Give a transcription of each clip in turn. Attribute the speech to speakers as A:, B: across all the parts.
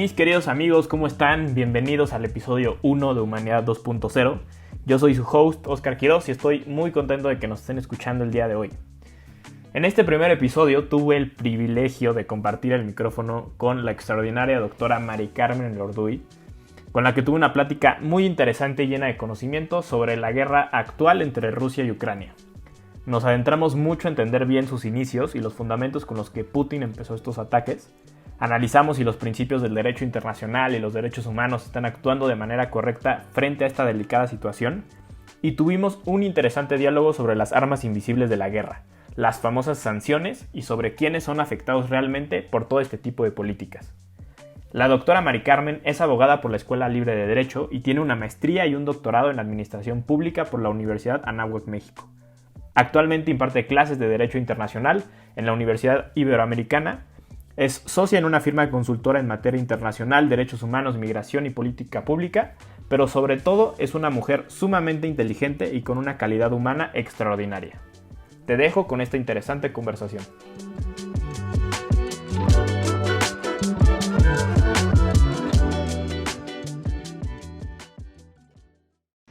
A: Mis queridos amigos, ¿cómo están? Bienvenidos al episodio 1 de Humanidad 2.0. Yo soy su host, Oscar Quiroz, y estoy muy contento de que nos estén escuchando el día de hoy. En este primer episodio tuve el privilegio de compartir el micrófono con la extraordinaria doctora Mari Carmen Elorduy, con la que tuve una plática muy interesante y llena de conocimiento sobre la guerra actual entre Rusia y Ucrania. Nos adentramos mucho a entender bien sus inicios y los fundamentos con los que Putin empezó estos ataques. Analizamos si los principios del derecho internacional y los derechos humanos están actuando de manera correcta frente a esta delicada situación. Y tuvimos un interesante diálogo sobre las armas invisibles de la guerra, las famosas sanciones y sobre quiénes son afectados realmente por todo este tipo de políticas. La doctora Mari Carmen es abogada por la Escuela Libre de Derecho y tiene una maestría y un doctorado en Administración Pública por la Universidad Anáhuac, México. Actualmente imparte clases de Derecho Internacional en la Universidad Iberoamericana. Es socia en una firma consultora en materia internacional, derechos humanos, migración y política pública, pero sobre todo es una mujer sumamente inteligente y con una calidad humana extraordinaria. Te dejo con esta interesante conversación.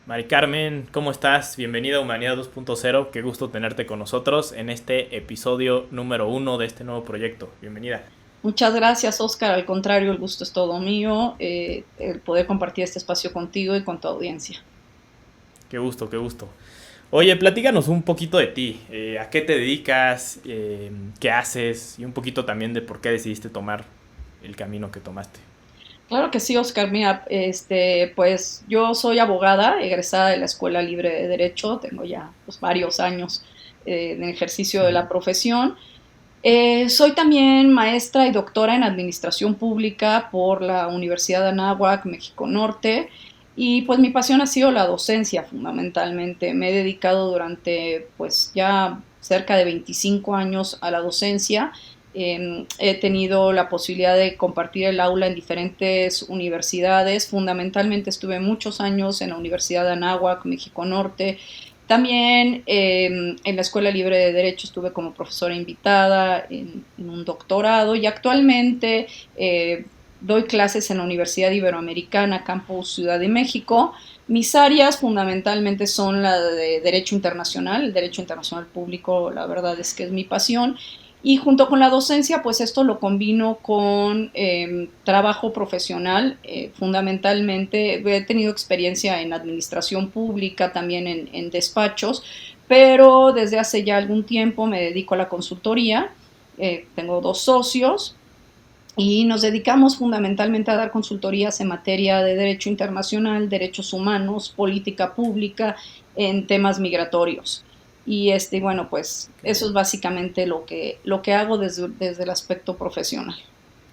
A: Mari Carmen, ¿cómo estás? Bienvenida a Humanidad 2.0. Qué gusto tenerte con nosotros en este episodio número 1 de este nuevo proyecto. Bienvenida.
B: Muchas gracias, Oscar. Al contrario, el gusto es todo mío, el poder compartir este espacio contigo y con tu audiencia.
A: Qué gusto, qué gusto. Oye, platícanos un poquito de ti. ¿A qué te dedicas? ¿Qué haces? Y un poquito también de por qué decidiste tomar el camino que tomaste.
B: Claro que sí, Oscar. Mira, pues yo soy abogada, egresada de la Escuela Libre de Derecho. Tengo ya varios años en ejercicio de la profesión. Soy también maestra y doctora en Administración Pública por la Universidad de Anáhuac, México Norte, y pues mi pasión ha sido la docencia fundamentalmente. Me he dedicado durante pues ya cerca de 25 años a la docencia. He tenido la posibilidad de compartir el aula en diferentes universidades. Fundamentalmente estuve muchos años en la Universidad de Anáhuac, México Norte. También en la Escuela Libre de Derecho estuve como profesora invitada en un doctorado y actualmente doy clases en la Universidad Iberoamericana, Campus Ciudad de México. Mis áreas fundamentalmente son la de Derecho Internacional, el Derecho Internacional Público, la verdad es que es mi pasión. Y junto con la docencia, pues esto lo combino con trabajo profesional. Fundamentalmente he tenido experiencia en administración pública, también en despachos, pero desde hace ya algún tiempo me dedico a la consultoría. Tengo 2 socios y nos dedicamos fundamentalmente a dar consultorías en materia de derecho internacional, derechos humanos, política pública, en temas migratorios. Y bueno, pues eso es básicamente lo que hago desde el aspecto profesional.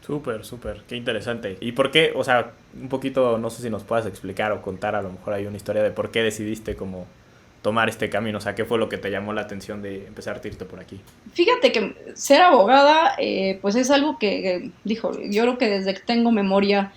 A: Súper, súper, qué interesante. ¿Y por qué? O sea, un poquito, no sé si nos puedas explicar o contar, a lo mejor hay una historia de por qué decidiste como tomar este camino. O sea, ¿qué fue lo que te llamó la atención de empezar a irte por aquí?
B: Fíjate que ser abogada, pues es algo que, yo creo que desde que tengo memoria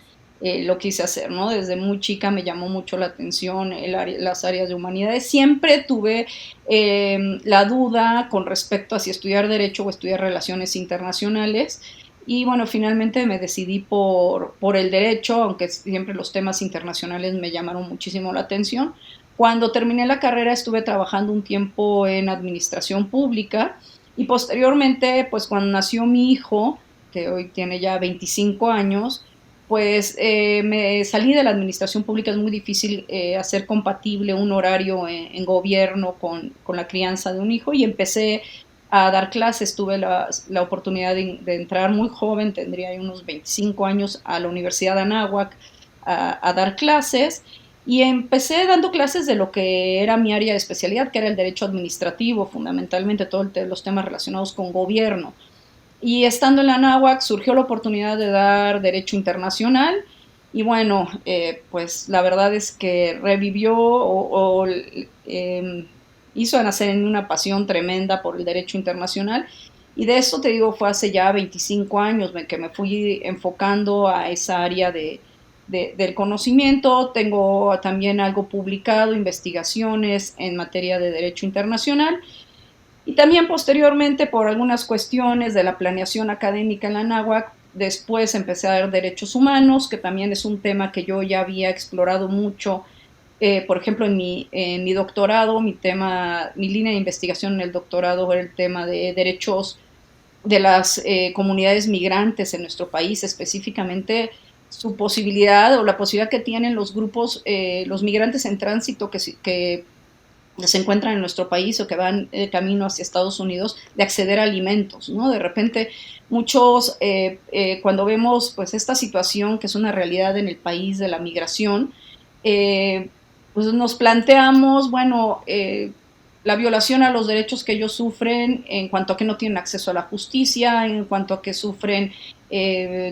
B: lo quise hacer, ¿no? Desde muy chica me llamó mucho la atención las áreas de humanidades. Siempre tuve la duda con respecto a si estudiar Derecho o estudiar Relaciones Internacionales. Y bueno, finalmente me decidí por el Derecho, aunque siempre los temas internacionales me llamaron muchísimo la atención. Cuando terminé la carrera estuve trabajando un tiempo en Administración Pública y posteriormente, pues cuando nació mi hijo, que hoy tiene ya 25 años, pues me salí de la administración pública. Es muy difícil hacer compatible un horario en gobierno con la crianza de un hijo y empecé a dar clases. Tuve la oportunidad de entrar muy joven, tendría unos 25 años, a la Universidad de Anáhuac a dar clases y empecé dando clases de lo que era mi área de especialidad, que era el derecho administrativo, fundamentalmente todos los temas relacionados con gobierno. Y estando en la Anáhuac surgió la oportunidad de dar Derecho Internacional y bueno, pues la verdad es que revivió hizo nacer en una pasión tremenda por el Derecho Internacional y de eso te digo fue hace ya 25 años que me fui enfocando a esa área del conocimiento. Tengo también algo publicado, investigaciones en materia de Derecho Internacional. Y también posteriormente, por algunas cuestiones de la planeación académica en la Anáhuac, Después empecé a ver derechos humanos, que también es un tema que yo ya había explorado mucho. Por ejemplo, en mi doctorado, mi línea de investigación en el doctorado era el tema de derechos de las comunidades migrantes en nuestro país, específicamente su posibilidad o la posibilidad que tienen los grupos, los migrantes en tránsito que se encuentran en nuestro país o que van camino hacia Estados Unidos, de acceder a alimentos, ¿no? De repente, muchos, cuando vemos pues esta situación que es una realidad en el país de la migración, eh, pues nos planteamos, bueno, la violación a los derechos que ellos sufren en cuanto a que no tienen acceso a la justicia, en cuanto a que sufren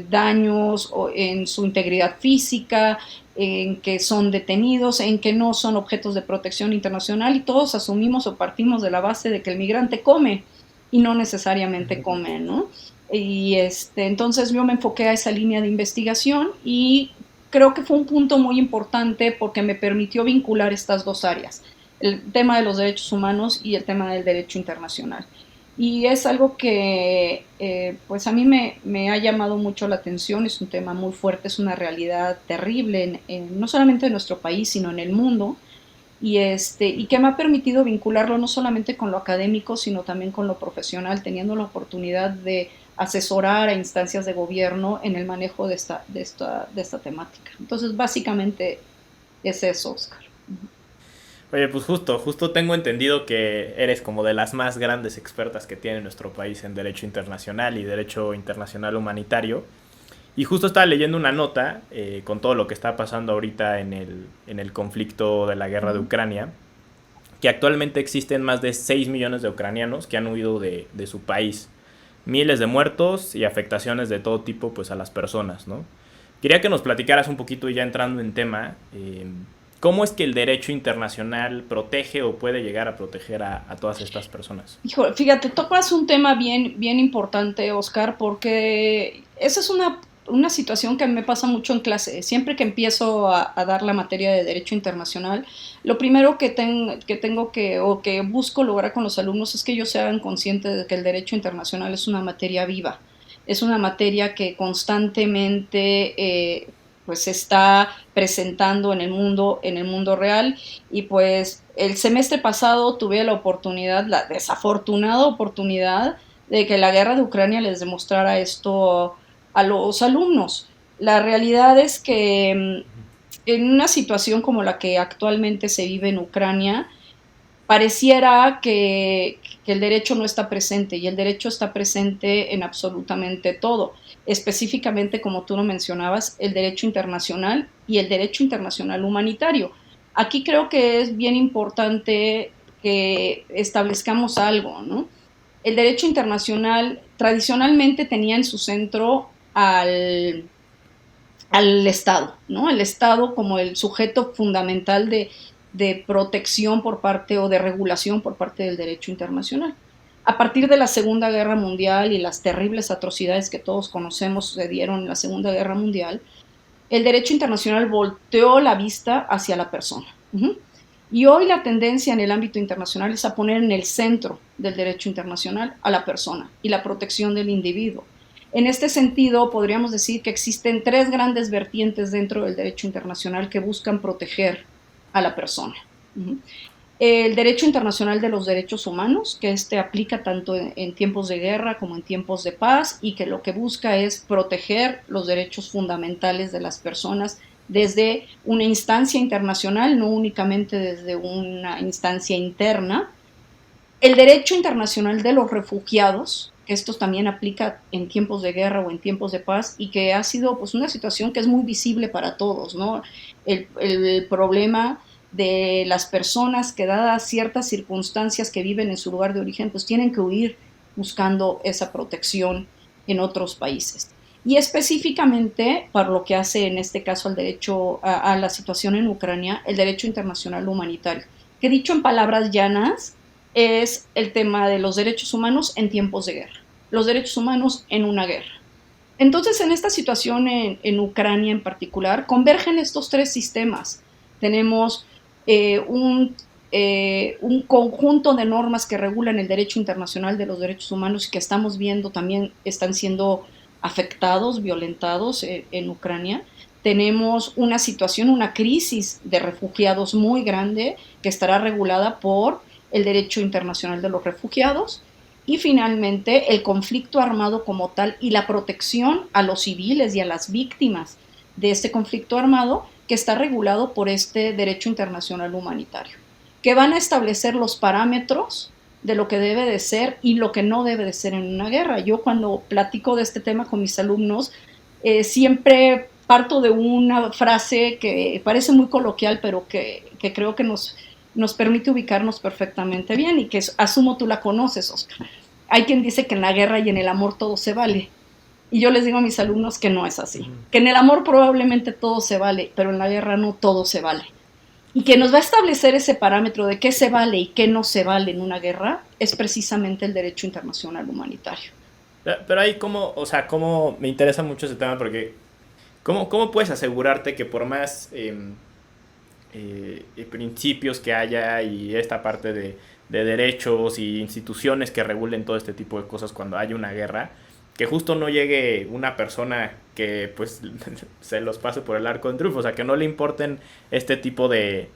B: daños en su integridad física, en que son detenidos, en que no son objetos de protección internacional, y todos asumimos o partimos de la base de que el migrante come y no necesariamente come, ¿no? Y entonces yo me enfoqué a esa línea de investigación y creo que fue un punto muy importante porque me permitió vincular estas dos áreas, el tema de los derechos humanos y el tema del derecho internacional. Y es algo que pues a mí me ha llamado mucho la atención, es un tema muy fuerte, es una realidad terrible, no solamente en nuestro país, sino en el mundo, y que me ha permitido vincularlo no solamente con lo académico, sino también con lo profesional, teniendo la oportunidad de asesorar a instancias de gobierno en el manejo de esta temática. Entonces, básicamente es eso, Oscar.
A: Oye, pues justo tengo entendido que eres como de las más grandes expertas que tiene nuestro país en derecho internacional y derecho internacional humanitario. Y justo estaba leyendo una nota con todo lo que está pasando ahorita en el conflicto de la guerra de Ucrania, que actualmente existen más de 6 millones de ucranianos que han huido de su país. Miles de muertos y afectaciones de todo tipo pues a las personas, ¿no? Quería que nos platicaras un poquito, ya entrando en tema, cómo es que el derecho internacional protege o puede llegar a proteger a todas estas personas.
B: Hijo, fíjate, tocas un tema bien importante, Oscar, porque esa es una situación que me pasa mucho en clase. Siempre que empiezo a dar la materia de Derecho Internacional, lo primero que tengo o que busco lograr con los alumnos es que ellos se hagan conscientes de que el Derecho Internacional es una materia viva. Es una materia que constantemente pues se está presentando en el mundo real, y pues el semestre pasado tuve la oportunidad, la desafortunada oportunidad, de que la guerra de Ucrania les demostrara esto a los alumnos. La realidad es que en una situación como la que actualmente se vive en Ucrania, pareciera que el derecho no está presente, y el derecho está presente en absolutamente todo, específicamente, como tú lo mencionabas, el derecho internacional y el derecho internacional humanitario. Aquí creo que es bien importante que establezcamos algo, ¿no? El derecho internacional tradicionalmente tenía en su centro al Estado, ¿no? El Estado como el sujeto fundamental de protección por parte o de regulación por parte del derecho internacional. A partir de la Segunda Guerra Mundial y las terribles atrocidades que todos conocemos sucedieron en la Segunda Guerra Mundial, el derecho internacional volteó la vista hacia la persona. Y hoy la tendencia en el ámbito internacional es a poner en el centro del derecho internacional a la persona y la protección del individuo. En este sentido, podríamos decir que existen tres grandes vertientes dentro del derecho internacional que buscan proteger a la persona. El derecho internacional de los derechos humanos, que aplica tanto en tiempos de guerra como en tiempos de paz, y que lo que busca es proteger los derechos fundamentales de las personas desde una instancia internacional, no únicamente desde una instancia interna. El derecho internacional de los refugiados, que esto también aplica en tiempos de guerra o en tiempos de paz, y que ha sido pues una situación que es muy visible para todos, ¿no? El problema de las personas que, dadas ciertas circunstancias que viven en su lugar de origen, pues tienen que huir buscando esa protección en otros países. Y específicamente, para lo que hace en este caso al derecho a la situación en Ucrania, el derecho internacional humanitario, que dicho en palabras llanas, es el tema de los derechos humanos en tiempos de guerra, los derechos humanos en una guerra. Entonces, en esta situación en Ucrania en particular, convergen estos tres sistemas. Tenemos un conjunto de normas que regulan el derecho internacional de los derechos humanos y que estamos viendo también están siendo afectados, violentados en Ucrania. Tenemos una situación, una crisis de refugiados muy grande que estará regulada por el derecho internacional de los refugiados. Y finalmente el conflicto armado como tal y la protección a los civiles y a las víctimas de este conflicto armado, que está regulado por este derecho internacional humanitario, que van a establecer los parámetros de lo que debe de ser y lo que no debe de ser en una guerra. Yo cuando platico de este tema con mis alumnos, siempre parto de una frase que parece muy coloquial, pero que creo que nos permite ubicarnos perfectamente bien y que asumo tú la conoces, Oscar. Hay quien dice que en la guerra y en el amor todo se vale. Y yo les digo a mis alumnos que no es así. Que en el amor probablemente todo se vale, pero en la guerra no todo se vale. Y que nos va a establecer ese parámetro de qué se vale y qué no se vale en una guerra es precisamente el derecho internacional humanitario.
A: Pero ahí cómo me interesa mucho ese tema porque ¿cómo puedes asegurarte que por más principios que haya y esta parte de derechos y instituciones que regulen todo este tipo de cosas cuando haya una guerra, que justo no llegue una persona que pues se los pase por el arco del triunfo, o sea, que no le importen este tipo de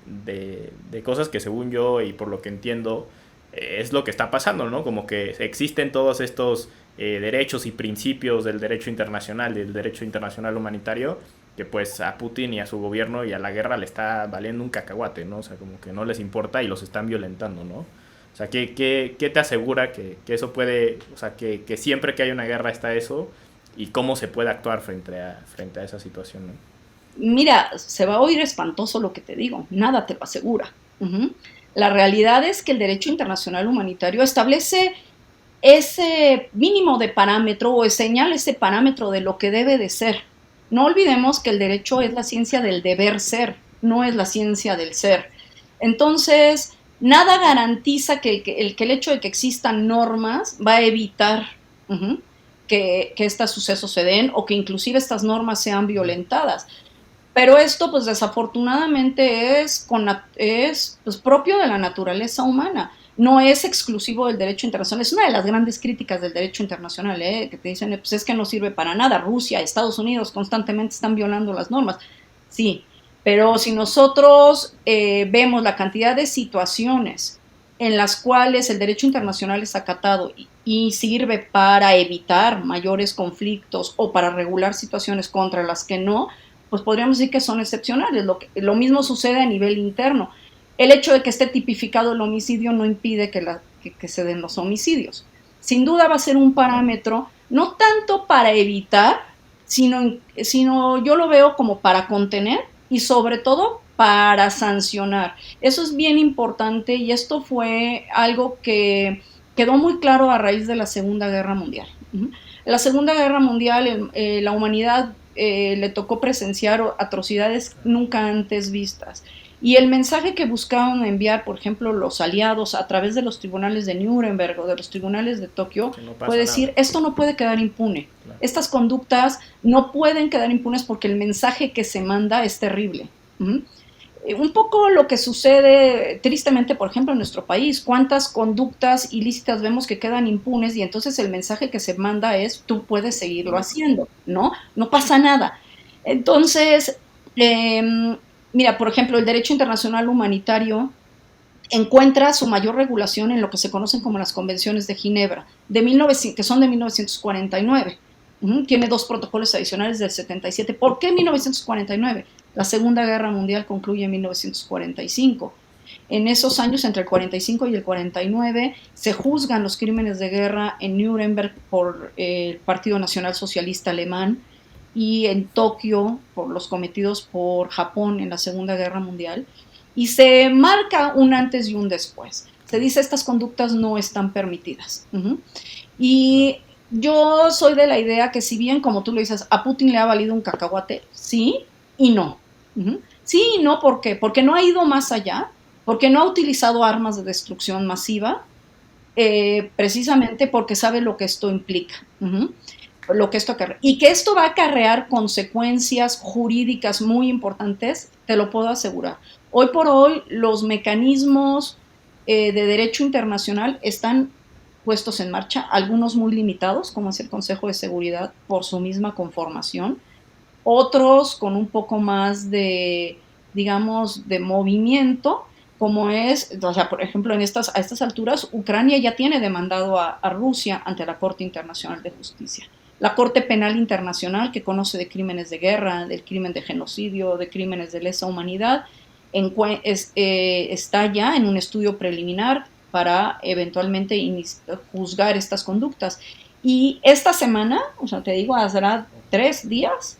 A: cosas que según yo y por lo que entiendo es lo que está pasando, ¿no? Como que existen todos estos derechos y principios del derecho internacional humanitario, que pues a Putin y a su gobierno y a la guerra le está valiendo un cacahuate, ¿no? O sea, como que no les importa y los están violentando, ¿no? O sea, ¿qué te asegura que eso puede, o sea, que siempre que hay una guerra está eso y cómo se puede actuar frente a esa situación, ¿no?
B: Mira, se va a oír espantoso lo que te digo, nada te lo asegura. La realidad es que el derecho internacional humanitario establece ese mínimo de parámetro o señala ese parámetro de lo que debe de ser. No olvidemos que el derecho es la ciencia del deber ser, no es la ciencia del ser. Entonces, nada garantiza que el hecho de que existan normas va a evitar que estos sucesos se den o que inclusive estas normas sean violentadas. Pero esto, pues desafortunadamente, es pues, propio de la naturaleza humana. No es exclusivo del derecho internacional. Es una de las grandes críticas del derecho internacional, que te dicen, pues es que no sirve para nada. Rusia, Estados Unidos constantemente están violando las normas. Sí, pero si nosotros vemos la cantidad de situaciones en las cuales el derecho internacional es acatado y sirve para evitar mayores conflictos o para regular situaciones contra las que no, pues podríamos decir que son excepcionales. Lo mismo sucede a nivel interno. El hecho de que esté tipificado el homicidio no impide que se den los homicidios. Sin duda va a ser un parámetro, no tanto para evitar, sino yo lo veo como para contener y sobre todo para sancionar. Eso es bien importante y esto fue algo que quedó muy claro a raíz de la Segunda Guerra Mundial. En la Segunda Guerra Mundial la humanidad le tocó presenciar atrocidades nunca antes vistas. Y el mensaje que buscaban enviar, por ejemplo, los aliados a través de los tribunales de Nuremberg o de los tribunales de Tokio, fue decir, esto no puede quedar impune. Claro. Estas conductas no pueden quedar impunes porque el mensaje que se manda es terrible. Un poco lo que sucede tristemente, por ejemplo, en nuestro país. ¿Cuántas conductas ilícitas vemos que quedan impunes? Y entonces el mensaje que se manda es, tú puedes seguirlo haciendo, ¿no? No pasa nada. Entonces, mira, por ejemplo, el derecho internacional humanitario encuentra su mayor regulación en lo que se conocen como las convenciones de Ginebra, que son de 1949. Tiene 2 protocolos adicionales del 77. ¿Por qué 1949? La Segunda Guerra Mundial concluye en 1945. En esos años, entre el 45 y el 49, se juzgan los crímenes de guerra en Nuremberg por el Partido Nacional Socialista Alemán y en Tokio por los cometidos por Japón en la Segunda Guerra Mundial. Y se marca un antes y un después. Se dice estas conductas no están permitidas. Y yo soy de la idea que si bien, como tú lo dices, a Putin le ha valido un cacahuate, sí y no. Sí y no, ¿por qué? Porque no ha ido más allá, porque no ha utilizado armas de destrucción masiva, precisamente porque sabe lo que esto implica, lo que esto acarrea. Y que esto va a acarrear consecuencias jurídicas muy importantes, te lo puedo asegurar. Hoy por hoy, los mecanismos de derecho internacional están puestos en marcha, algunos muy limitados, como es el Consejo de Seguridad, por su misma conformación, otros con un poco más de, digamos, de movimiento, como es, o sea, por ejemplo, a estas alturas, Ucrania ya tiene demandado a Rusia ante la Corte Internacional de Justicia. La Corte Penal Internacional, que conoce de crímenes de guerra, del crimen de genocidio, de crímenes de lesa humanidad, está ya en un estudio preliminar para eventualmente juzgar estas conductas. Y esta semana, o sea, te digo, hace 3 días,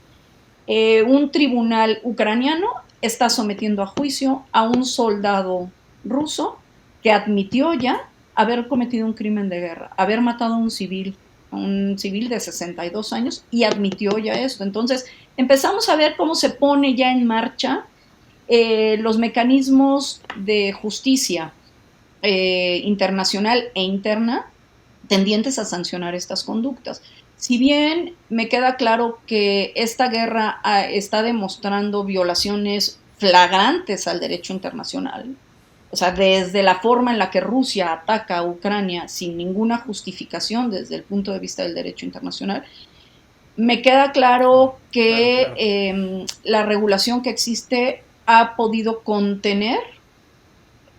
B: un tribunal ucraniano está sometiendo a juicio a un soldado ruso que admitió ya haber cometido un crimen de guerra, haber matado a un civil de 62 años, y admitió ya esto. Entonces empezamos a ver cómo se pone ya en marcha los mecanismos de justicia internacional e interna tendientes a sancionar estas conductas. Si bien me queda claro que esta guerra está demostrando violaciones flagrantes al derecho internacional, o sea, desde la forma en la que Rusia ataca a Ucrania sin ninguna justificación desde el punto de vista del derecho internacional, me queda claro que la regulación que existe ha podido contener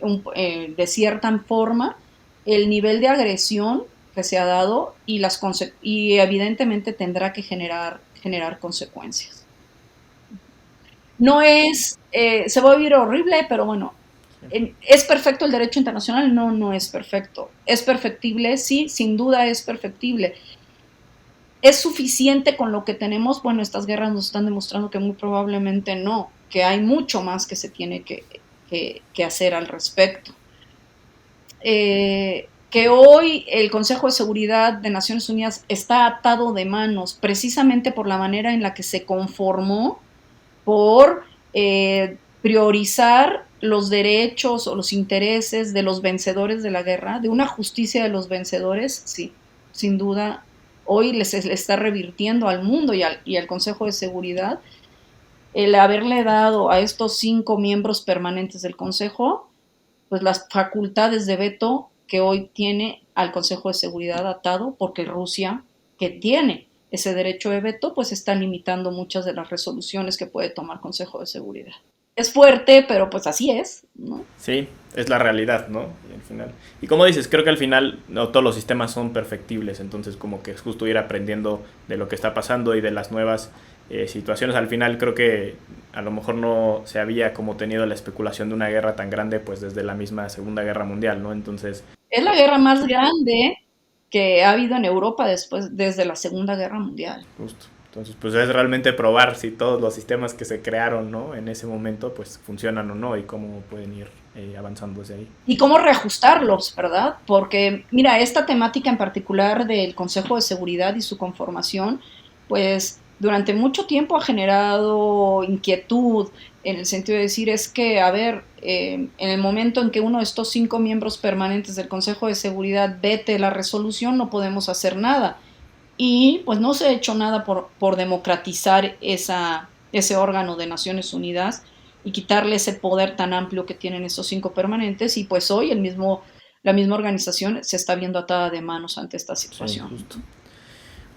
B: de cierta forma el nivel de agresión que se ha dado y evidentemente tendrá que generar consecuencias. No es, se va a oír horrible, pero bueno, ¿es perfecto el derecho internacional? No, no es perfecto. ¿Es perfectible? Sí, sin duda es perfectible. ¿Es suficiente con lo que tenemos? Bueno, estas guerras nos están demostrando que muy probablemente no, que hay mucho más que se tiene que hacer al respecto. Que hoy el Consejo de Seguridad de Naciones Unidas está atado de manos precisamente por la manera en la que se conformó, por priorizar los derechos o los intereses de los vencedores de la guerra, de una justicia de los vencedores, sí, sin duda, hoy le está revirtiendo al mundo y al Consejo de Seguridad el haberle dado a estos 5 miembros permanentes del Consejo pues las facultades de veto que hoy tiene al Consejo de Seguridad atado, porque Rusia, que tiene ese derecho de veto, pues está limitando muchas de las resoluciones que puede tomar el Consejo de Seguridad. Es fuerte, pero pues así es, ¿no?
A: Sí, es la realidad, ¿no? Y al final. Y como dices, creo que al final no todos los sistemas son perfectibles, entonces como que es justo ir aprendiendo de lo que está pasando y de las nuevas situaciones. Al final creo que a lo mejor no se había como tenido la especulación de una guerra tan grande pues desde la misma Segunda Guerra Mundial, ¿no? Entonces...
B: Es la guerra más grande que ha habido en Europa desde la Segunda Guerra Mundial.
A: Justo. Entonces, pues es realmente probar si todos los sistemas que se crearon, ¿no? En ese momento, pues funcionan o no y cómo pueden ir avanzando desde ahí.
B: Y cómo reajustarlos, ¿verdad? Porque, mira, esta temática en particular del Consejo de Seguridad y su conformación, pues durante mucho tiempo ha generado inquietud en el sentido de decir, es que, a ver, en el momento en que uno de estos 5 miembros permanentes del Consejo de Seguridad vete la resolución, no podemos hacer nada. Y pues no se ha hecho nada por democratizar ese órgano de Naciones Unidas y quitarle ese poder tan amplio que tienen esos 5 permanentes, y pues hoy la misma organización se está viendo atada de manos ante esta situación.
A: Sí, justo.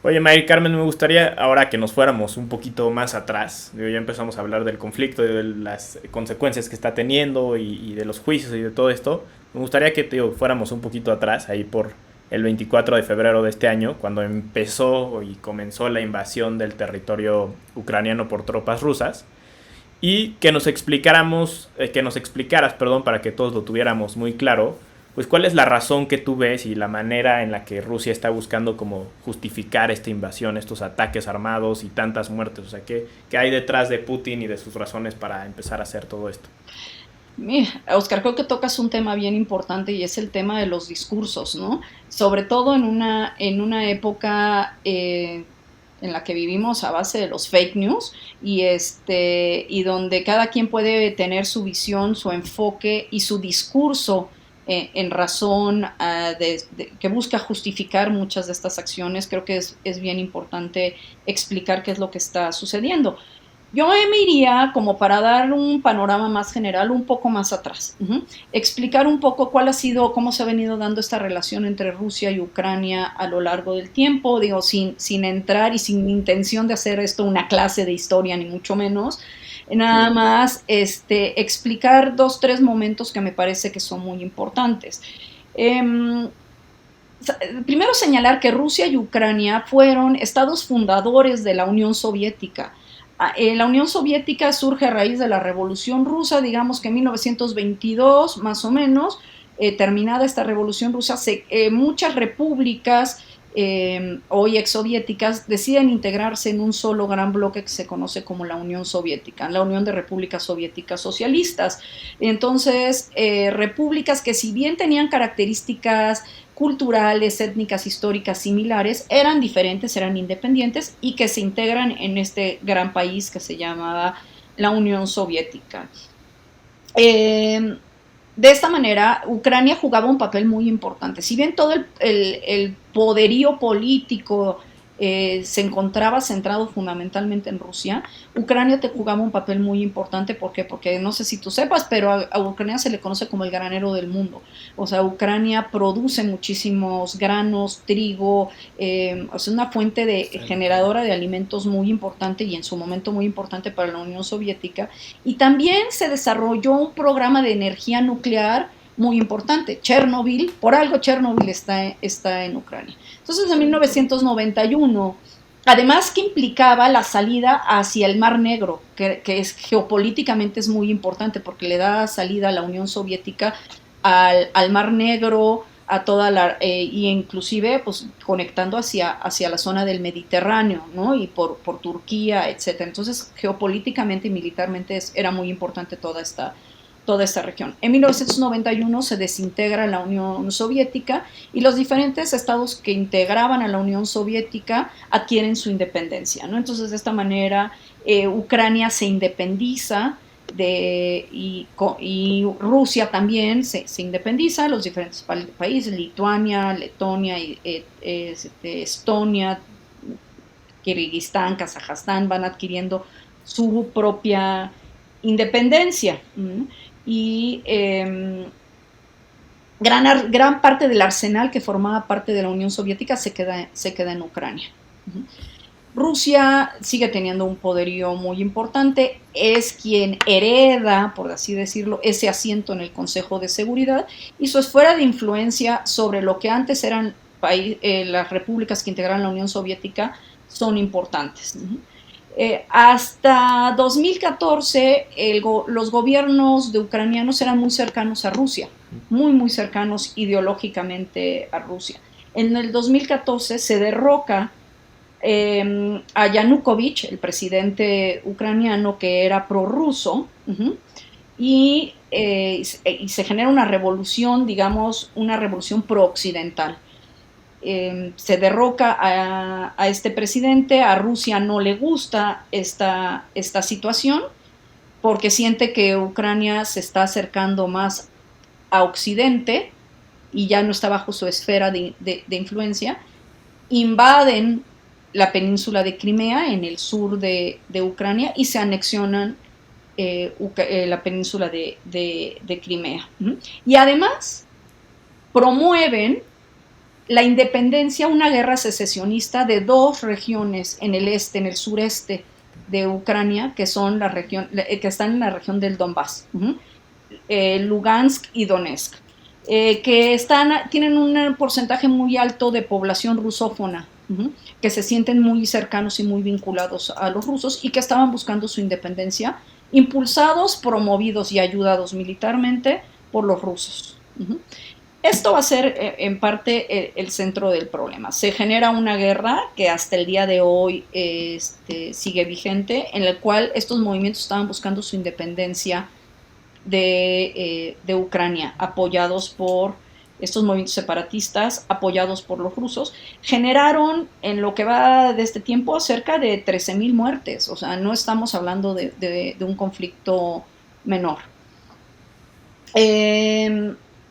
A: Oye, Mari Carmen, me gustaría ahora que nos fuéramos un poquito más atrás. Ya empezamos a hablar del conflicto y de las consecuencias que está teniendo y de los juicios y de todo esto. Me gustaría que fuéramos un poquito atrás, ahí por el 24 de febrero de este año, cuando empezó y comenzó la invasión del territorio ucraniano por tropas rusas, y que nos explicaras, para que todos lo tuviéramos muy claro, pues cuál es la razón que tú ves y la manera en la que Rusia está buscando como justificar esta invasión, estos ataques armados y tantas muertes. O sea, ¿qué hay detrás de Putin y de sus razones para empezar a hacer todo esto?
B: Mira, Oscar, creo que tocas un tema bien importante y es el tema de los discursos, ¿no? Sobre todo en una época en la que vivimos a base de los fake news y donde cada quien puede tener su visión, su enfoque y su discurso en razón que busca justificar muchas de estas acciones. Creo que es bien importante explicar qué es lo que está sucediendo. Yo me iría, como para dar un panorama más general, un poco más atrás. Explicar un poco cuál ha sido, cómo se ha venido dando esta relación entre Rusia y Ucrania a lo largo del tiempo, digo, sin entrar y sin intención de hacer esto una clase de historia, ni mucho menos. Nada más explicar 2, 3 momentos que me parece que son muy importantes. Primero señalar que Rusia y Ucrania fueron estados fundadores de la Unión Soviética. La Unión Soviética surge a raíz de la Revolución Rusa, digamos que en 1922 más o menos, terminada esta Revolución Rusa, muchas repúblicas hoy exsoviéticas deciden integrarse en un solo gran bloque que se conoce como la Unión Soviética, la Unión de Repúblicas Soviéticas Socialistas. Entonces, repúblicas que si bien tenían características culturales, étnicas, históricas similares, eran diferentes, eran independientes y que se integran en este gran país que se llamaba la Unión Soviética. De esta manera, Ucrania jugaba un papel muy importante. Si bien todo el poderío político se encontraba centrado fundamentalmente en Rusia, Ucrania te jugaba un papel muy importante. ¿Por qué? Porque no sé si tú sepas, pero a Ucrania se le conoce como el granero del mundo. O sea, Ucrania produce muchísimos granos, trigo, es una fuente generadora de alimentos muy importante y en su momento muy importante para la Unión Soviética. Y también se desarrolló un programa de energía nuclear muy importante. Chernobyl, por algo Chernobyl está en Ucrania. Entonces, en 1991, además que implicaba la salida hacia el Mar Negro, que es geopolíticamente es muy importante porque le da salida a la Unión Soviética al Mar Negro, a toda y inclusive pues conectando hacia la zona del Mediterráneo, ¿no? Y por Turquía, etcétera. Entonces, geopolíticamente y militarmente era muy importante toda esta región. En 1991 se desintegra la Unión Soviética y los diferentes estados que integraban a la Unión Soviética adquieren su independencia, ¿no? Entonces, de esta manera, Ucrania se independiza y Rusia también se independiza, los diferentes países, Lituania, Letonia, Estonia, Kirguistán, Kazajstán, van adquiriendo su propia independencia. Y gran parte del arsenal que formaba parte de la Unión Soviética se queda en Ucrania. Rusia sigue teniendo un poderío muy importante, es quien hereda, por así decirlo, ese asiento en el Consejo de Seguridad y su esfera de influencia sobre lo que antes eran las repúblicas que integraban la Unión Soviética son importantes. Hasta 2014 los gobiernos de ucranianos eran muy cercanos a Rusia, muy cercanos ideológicamente a Rusia. En el 2014 se derroca a Yanukovych, el presidente ucraniano que era prorruso, y se genera una revolución, digamos, una revolución prooccidental. Se derroca a este presidente, a Rusia no le gusta esta situación porque siente que Ucrania se está acercando más a Occidente y ya no está bajo su esfera de influencia. Invaden la península de Crimea en el sur de Ucrania y se anexionan la península de Crimea. Y además promueven la independencia, una guerra secesionista de 2 regiones en el sureste de Ucrania, que están en la región del Donbass, Lugansk y Donetsk, que tienen un porcentaje muy alto de población rusófona, que se sienten muy cercanos y muy vinculados a los rusos y que estaban buscando su independencia, impulsados, promovidos y ayudados militarmente por los rusos. Esto va a ser en parte el centro del problema. Se genera una guerra que hasta el día de hoy sigue vigente, en la cual estos movimientos estaban buscando su independencia de Ucrania, apoyados por estos movimientos separatistas, apoyados por los rusos. Generaron, en lo que va de este tiempo, cerca de 13,000 muertes. O sea, no estamos hablando de un conflicto menor.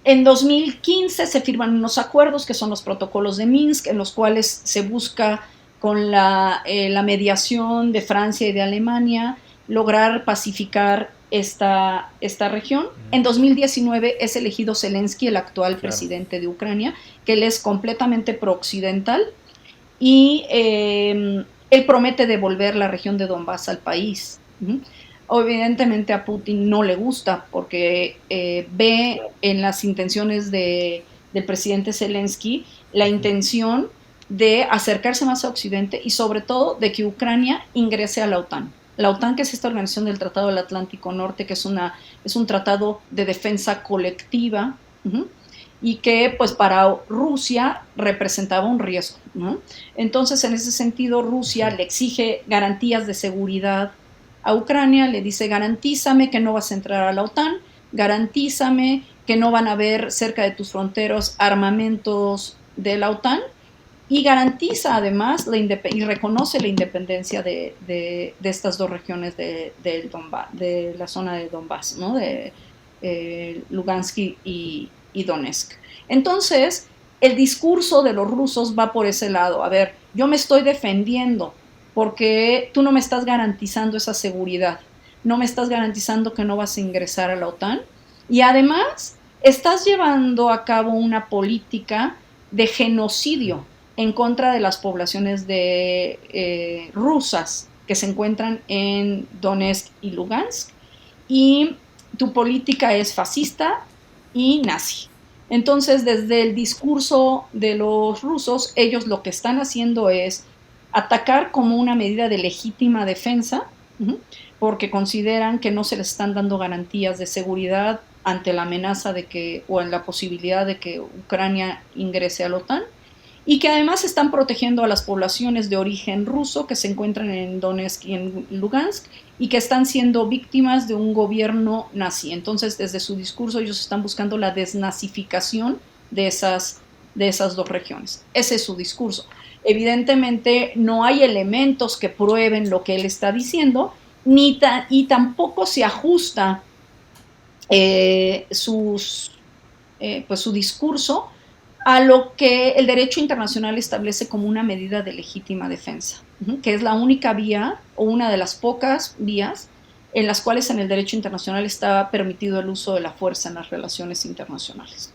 B: En 2015 se firman unos acuerdos que son los protocolos de Minsk, en los cuales se busca con la mediación de Francia y de Alemania lograr pacificar esta región. En 2019 es elegido Zelensky, el actual presidente de Ucrania, que él es completamente pro-occidental y él promete devolver la región de Donbass al país. Evidentemente a Putin no le gusta porque ve en las intenciones del presidente Zelensky la intención de acercarse más a Occidente y sobre todo de que Ucrania ingrese a la OTAN. La OTAN, que es esta organización del Tratado del Atlántico Norte, que es un tratado de defensa colectiva, y que pues para Rusia representaba un riesgo, ¿no? Entonces, en ese sentido, Rusia le exige garantías de seguridad a Ucrania, le dice: garantízame que no vas a entrar a la OTAN, garantízame que no van a haber cerca de tus fronteras armamentos de la OTAN, y garantiza además y reconoce la independencia de estas dos regiones de la zona de Donbass, ¿no? De Lugansk y Donetsk. Entonces, el discurso de los rusos va por ese lado. A ver, yo me estoy defendiendo porque tú no me estás garantizando esa seguridad, no me estás garantizando que no vas a ingresar a la OTAN, y además estás llevando a cabo una política de genocidio en contra de las poblaciones rusas que se encuentran en Donetsk y Lugansk, y tu política es fascista y nazi. Entonces, desde el discurso de los rusos, ellos lo que están haciendo es atacar como una medida de legítima defensa, porque consideran que no se les están dando garantías de seguridad ante la amenaza de que, o en la posibilidad de que Ucrania ingrese a la OTAN, y que además están protegiendo a las poblaciones de origen ruso que se encuentran en Donetsk y en Lugansk y que están siendo víctimas de un gobierno nazi. Entonces, desde su discurso, ellos están buscando la desnazificación de esas dos regiones. Ese es su discurso. Evidentemente, no hay elementos que prueben lo que él está diciendo, y tampoco se ajusta su discurso a lo que el derecho internacional establece como una medida de legítima defensa, que es la única vía o una de las pocas vías en las cuales en el derecho internacional está permitido el uso de la fuerza en las relaciones internacionales.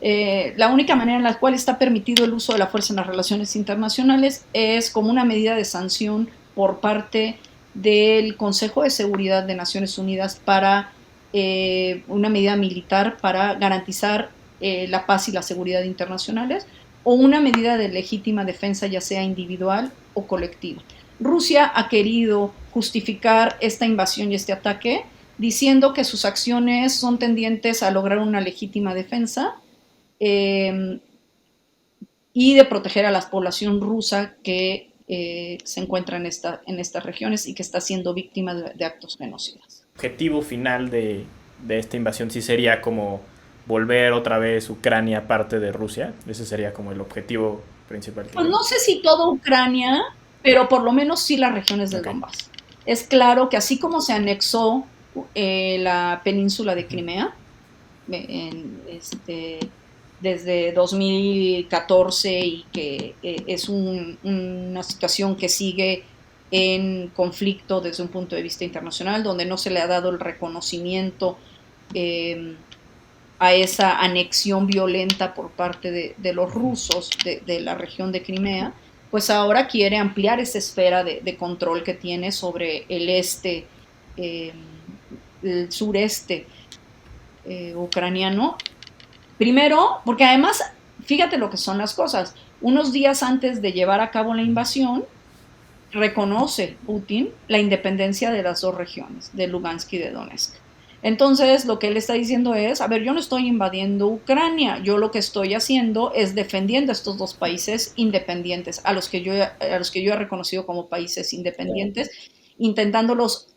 B: La única manera en la cual está permitido el uso de la fuerza en las relaciones internacionales es como una medida de sanción por parte del Consejo de Seguridad de Naciones Unidas para una medida militar para garantizar la paz y la seguridad internacionales, o una medida de legítima defensa, ya sea individual o colectiva. Rusia ha querido justificar esta invasión y este ataque diciendo que sus acciones son tendientes a lograr una legítima defensa y de proteger a la población rusa que se encuentra en estas regiones y que está siendo víctima de actos genocidas.
A: El objetivo final de esta invasión sí sería como volver otra vez Ucrania parte de Rusia. Ese sería como el objetivo principal.
B: Pues no sé si toda Ucrania, pero por lo menos sí las regiones del Donbass. Es claro que así como se anexó la península de Crimea desde 2014 y que es una situación que sigue en conflicto desde un punto de vista internacional, donde no se le ha dado el reconocimiento a esa anexión violenta por parte de los rusos de la región de Crimea, pues ahora quiere ampliar esa esfera de control que tiene sobre el este, el sureste ucraniano. Primero, porque además, fíjate lo que son las cosas. Unos días antes de llevar a cabo la invasión, reconoce Putin la independencia de las dos regiones, de Lugansk y de Donetsk. Entonces, lo que él está diciendo es: a ver, yo no estoy invadiendo Ucrania, yo lo que estoy haciendo es defendiendo a estos dos países independientes, a los que yo he reconocido como países independientes, intentándolos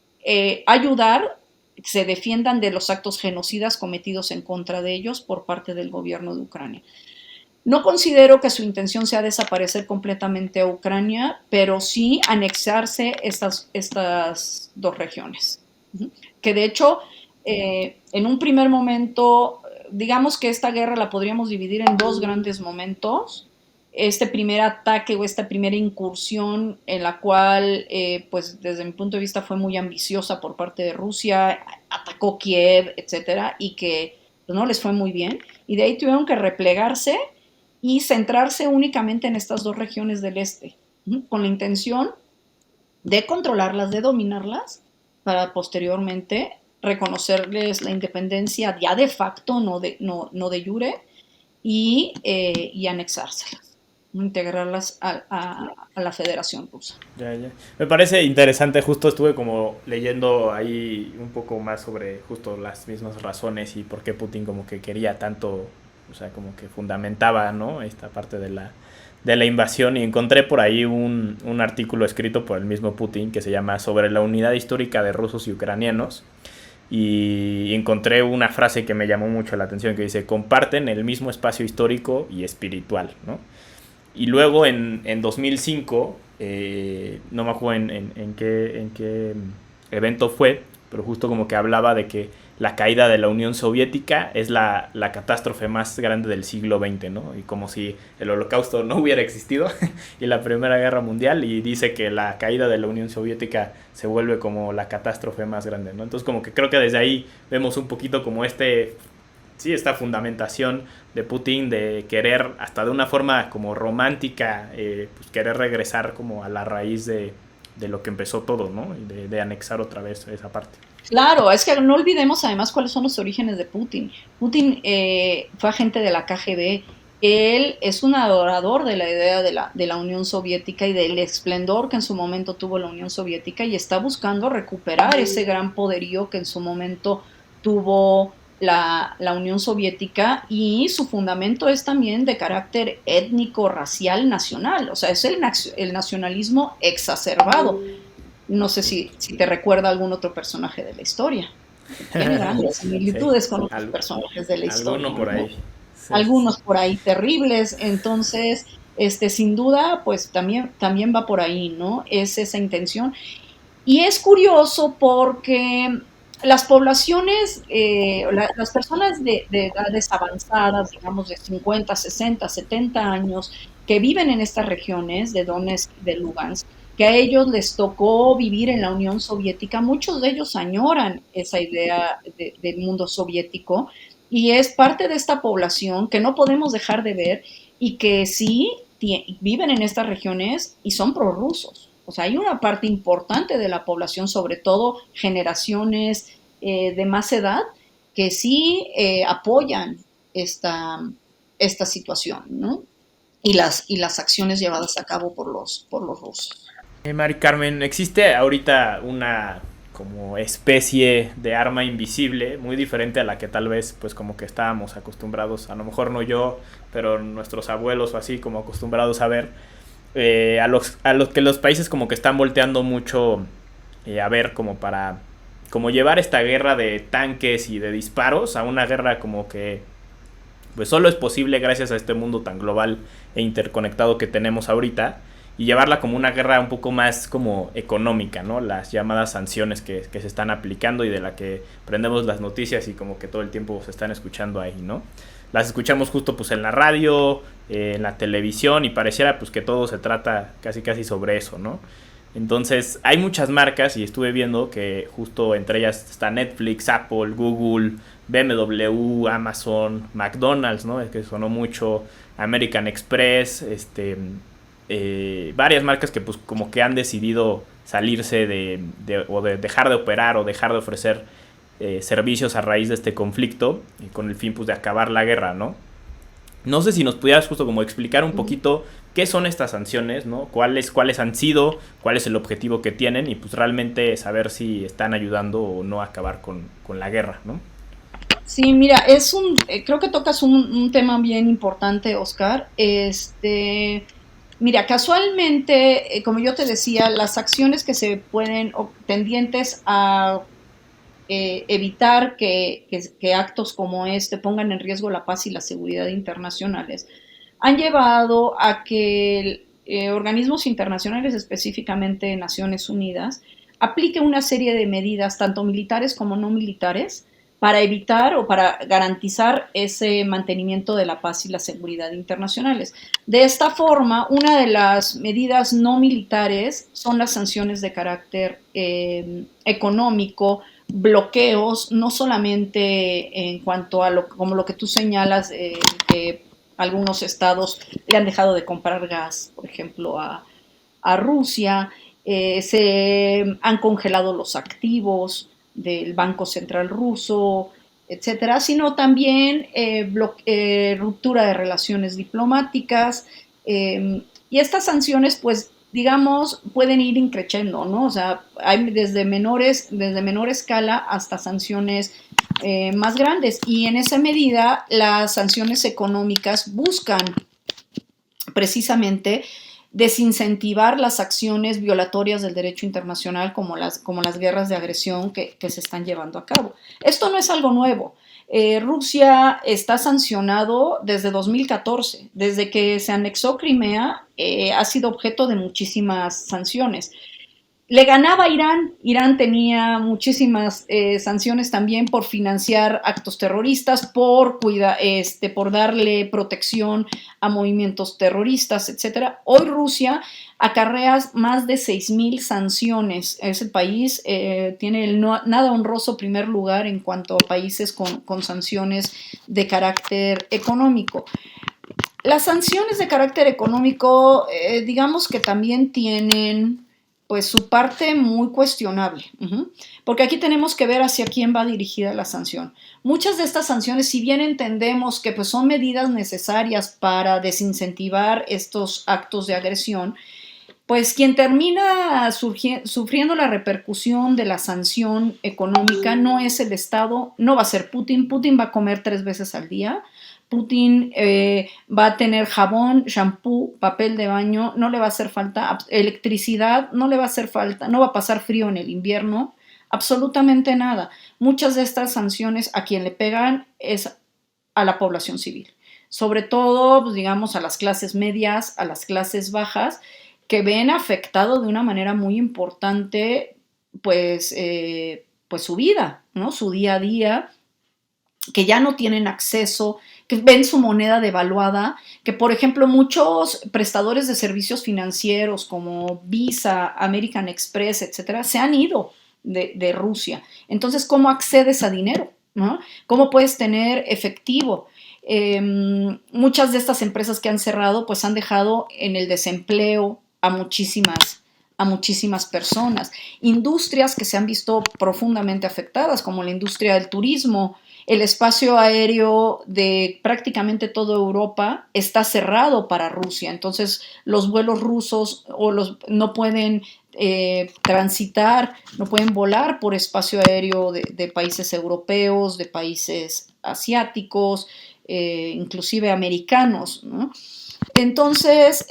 B: ayudar que se defiendan de los actos genocidas cometidos en contra de ellos por parte del gobierno de Ucrania. No considero que su intención sea desaparecer completamente a Ucrania, pero sí anexarse estas dos regiones. Que de hecho, en un primer momento, digamos que esta guerra la podríamos dividir en dos grandes momentos. este primer ataque o esta primera incursión en la cual, pues desde mi punto de vista fue muy ambiciosa por parte de Rusia, atacó Kiev, etcétera, y que pues, no les fue muy bien, y de ahí tuvieron que replegarse y centrarse únicamente en estas dos regiones del este, con la intención de controlarlas, de dominarlas, para posteriormente reconocerles la independencia ya de facto, no de jure, y anexárselas, integrarlas a la Federación Rusa.
A: Ya, ya. Me parece interesante, justo estuve como leyendo ahí un poco más sobre justo las mismas razones y por qué Putin como que quería tanto, o sea, como que fundamentaba, ¿no? Esta parte de la invasión y encontré por ahí un artículo escrito por el mismo Putin que se llama Sobre la unidad histórica de rusos y ucranianos y encontré una frase que me llamó mucho la atención que dice comparten el mismo espacio histórico y espiritual, ¿no? Y luego en 2005, no me acuerdo en qué evento fue, pero justo como que hablaba de que la caída de la Unión Soviética es la catástrofe más grande del siglo XX, ¿no? Y como si el Holocausto no hubiera existido y la Primera Guerra Mundial, y dice que la caída de la Unión Soviética se vuelve como la catástrofe más grande, ¿no? Entonces como que creo que desde ahí vemos un poquito como sí, esta fundamentación de Putin de querer, hasta de una forma como romántica, pues querer regresar como a la raíz de lo que empezó todo, ¿no? De anexar otra vez esa parte.
B: Claro, es que no olvidemos además cuáles son los orígenes de Putin. Putin fue agente de la KGB. Él es un adorador de la idea de la Unión Soviética y del esplendor que en su momento tuvo la Unión Soviética y está buscando recuperar ese gran poderío que en su momento tuvo la Unión Soviética, y su fundamento es también de carácter étnico, racial, nacional. O sea, es el nacionalismo exacerbado. No sé si te recuerda algún otro personaje de la historia. Tiene grandes
A: Sí,
B: similitudes con otros personajes de la historia,
A: alguno por
B: ¿no?
A: ahí. Sí, sí.
B: Algunos por ahí terribles. Entonces, sin duda, pues también va por ahí, ¿no? Es esa intención. Y es curioso porque las poblaciones, las personas de edades avanzadas, digamos de 50, 60, 70 años, que viven en estas regiones de Donetsk, de Lugansk, que a ellos les tocó vivir en la Unión Soviética, muchos de ellos añoran esa idea del mundo soviético, y es parte de esta población que no podemos dejar de ver y que sí viven en estas regiones y son prorrusos. O sea, hay una parte importante de la población, sobre todo generaciones de más edad, que sí apoyan esta situación, ¿no? Y las acciones llevadas a cabo por los rusos.
A: Mari Carmen, existe ahorita una como especie de arma invisible muy diferente a la que tal vez pues como que estábamos acostumbrados, a lo mejor no yo, pero nuestros abuelos o así como acostumbrados a ver, a los que los países como que están volteando mucho a ver como para como llevar esta guerra de tanques y de disparos a una guerra como que pues solo es posible gracias a este mundo tan global e interconectado que tenemos ahorita y llevarla como una guerra un poco más como económica, ¿no? Las llamadas sanciones que se están aplicando y de la que prendemos las noticias y como que todo el tiempo se están escuchando ahí, ¿no? Las escuchamos justo pues en la radio, en la televisión y pareciera pues que todo se trata casi casi sobre eso, ¿no? Entonces hay muchas marcas y estuve viendo que justo entre ellas está Netflix, Apple, Google, BMW, Amazon, McDonald's, ¿no? Es que sonó mucho, American Express, varias marcas que pues como que han decidido salirse o de dejar de operar o dejar de ofrecer servicios a raíz de este conflicto y con el fin pues de acabar la guerra, ¿no? No sé si nos pudieras justo como explicar un poquito qué son estas sanciones, ¿no? Cuáles han sido, cuál es el objetivo que tienen y pues realmente saber si están ayudando o no a acabar con la guerra, ¿no?
B: Sí, mira, creo que tocas un tema bien importante, Oscar. Mira, casualmente, como yo te decía, las acciones que se pueden, o tendientes a evitar que actos como este pongan en riesgo la paz y la seguridad internacionales, han llevado a que organismos internacionales, específicamente Naciones Unidas, aplique una serie de medidas, tanto militares como no militares, para evitar o para garantizar ese mantenimiento de la paz y la seguridad internacionales. De esta forma, una de las medidas no militares son las sanciones de carácter económico, bloqueos, no solamente en cuanto a como lo que tú señalas, que algunos estados le han dejado de comprar gas, por ejemplo, a Rusia, se han congelado los activos del Banco Central ruso, etcétera, sino también ruptura de relaciones diplomáticas. Y estas sanciones, pues, digamos, pueden ir increciendo, ¿no? O sea, hay desde menor escala hasta sanciones más grandes. Y en esa medida, las sanciones económicas buscan precisamente desincentivar las acciones violatorias del derecho internacional como las guerras de agresión que se están llevando a cabo. Esto no es algo nuevo. Rusia está sancionado desde 2014, desde que se anexó Crimea, ha sido objeto de muchísimas sanciones. Le ganaba a Irán. Irán tenía muchísimas sanciones también por financiar actos terroristas, por darle protección a movimientos terroristas, etcétera. Hoy Rusia acarrea más de 6,000 sanciones. Ese país tiene el nada honroso primer lugar en cuanto a países con sanciones de carácter económico. Las sanciones de carácter económico, digamos que también tienen pues su parte muy cuestionable, porque aquí tenemos que ver hacia quién va dirigida la sanción. Muchas de estas sanciones, si bien entendemos que pues, son medidas necesarias para desincentivar estos actos de agresión, pues quien termina sufriendo la repercusión de la sanción económica no es el Estado, no va a ser Putin. Putin va a comer 3 veces al día. Putin va a tener jabón, shampoo, papel de baño, no le va a hacer falta electricidad, no le va a hacer falta, no va a pasar frío en el invierno, absolutamente nada. Muchas de estas sanciones a quien le pegan es a la población civil, sobre todo, pues, digamos, a las clases medias, a las clases bajas, que ven afectado de una manera muy importante, pues su vida, ¿no? Su día a día, que ya no tienen acceso, que ven su moneda devaluada, que por ejemplo muchos prestadores de servicios financieros como Visa, American Express, etcétera, se han ido de Rusia. Entonces, ¿cómo accedes a dinero? ¿No? ¿Cómo puedes tener efectivo? Muchas de estas empresas que han cerrado, pues han dejado en el desempleo a muchísimas personas. Industrias que se han visto profundamente afectadas, como la industria del turismo. El espacio aéreo de prácticamente toda Europa está cerrado para Rusia, entonces los vuelos rusos no pueden transitar, no pueden volar por espacio aéreo de países europeos, de países asiáticos, inclusive americanos, ¿no? Entonces,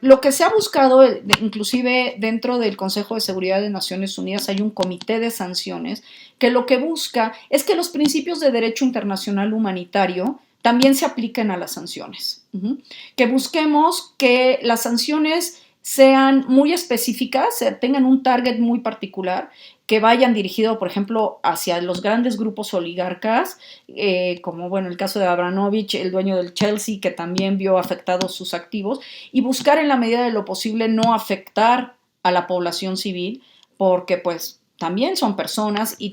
B: lo que se ha buscado, inclusive dentro del Consejo de Seguridad de Naciones Unidas hay un comité de sanciones que lo que busca es que los principios de derecho internacional humanitario también se apliquen a las sanciones. Que busquemos que las sanciones sean muy específicas, tengan un target muy particular, que vayan dirigidos, por ejemplo, hacia los grandes grupos oligarcas, como bueno, el caso de Abramovich, el dueño del Chelsea, que también vio afectados sus activos, y buscar en la medida de lo posible no afectar a la población civil, porque pues también son personas y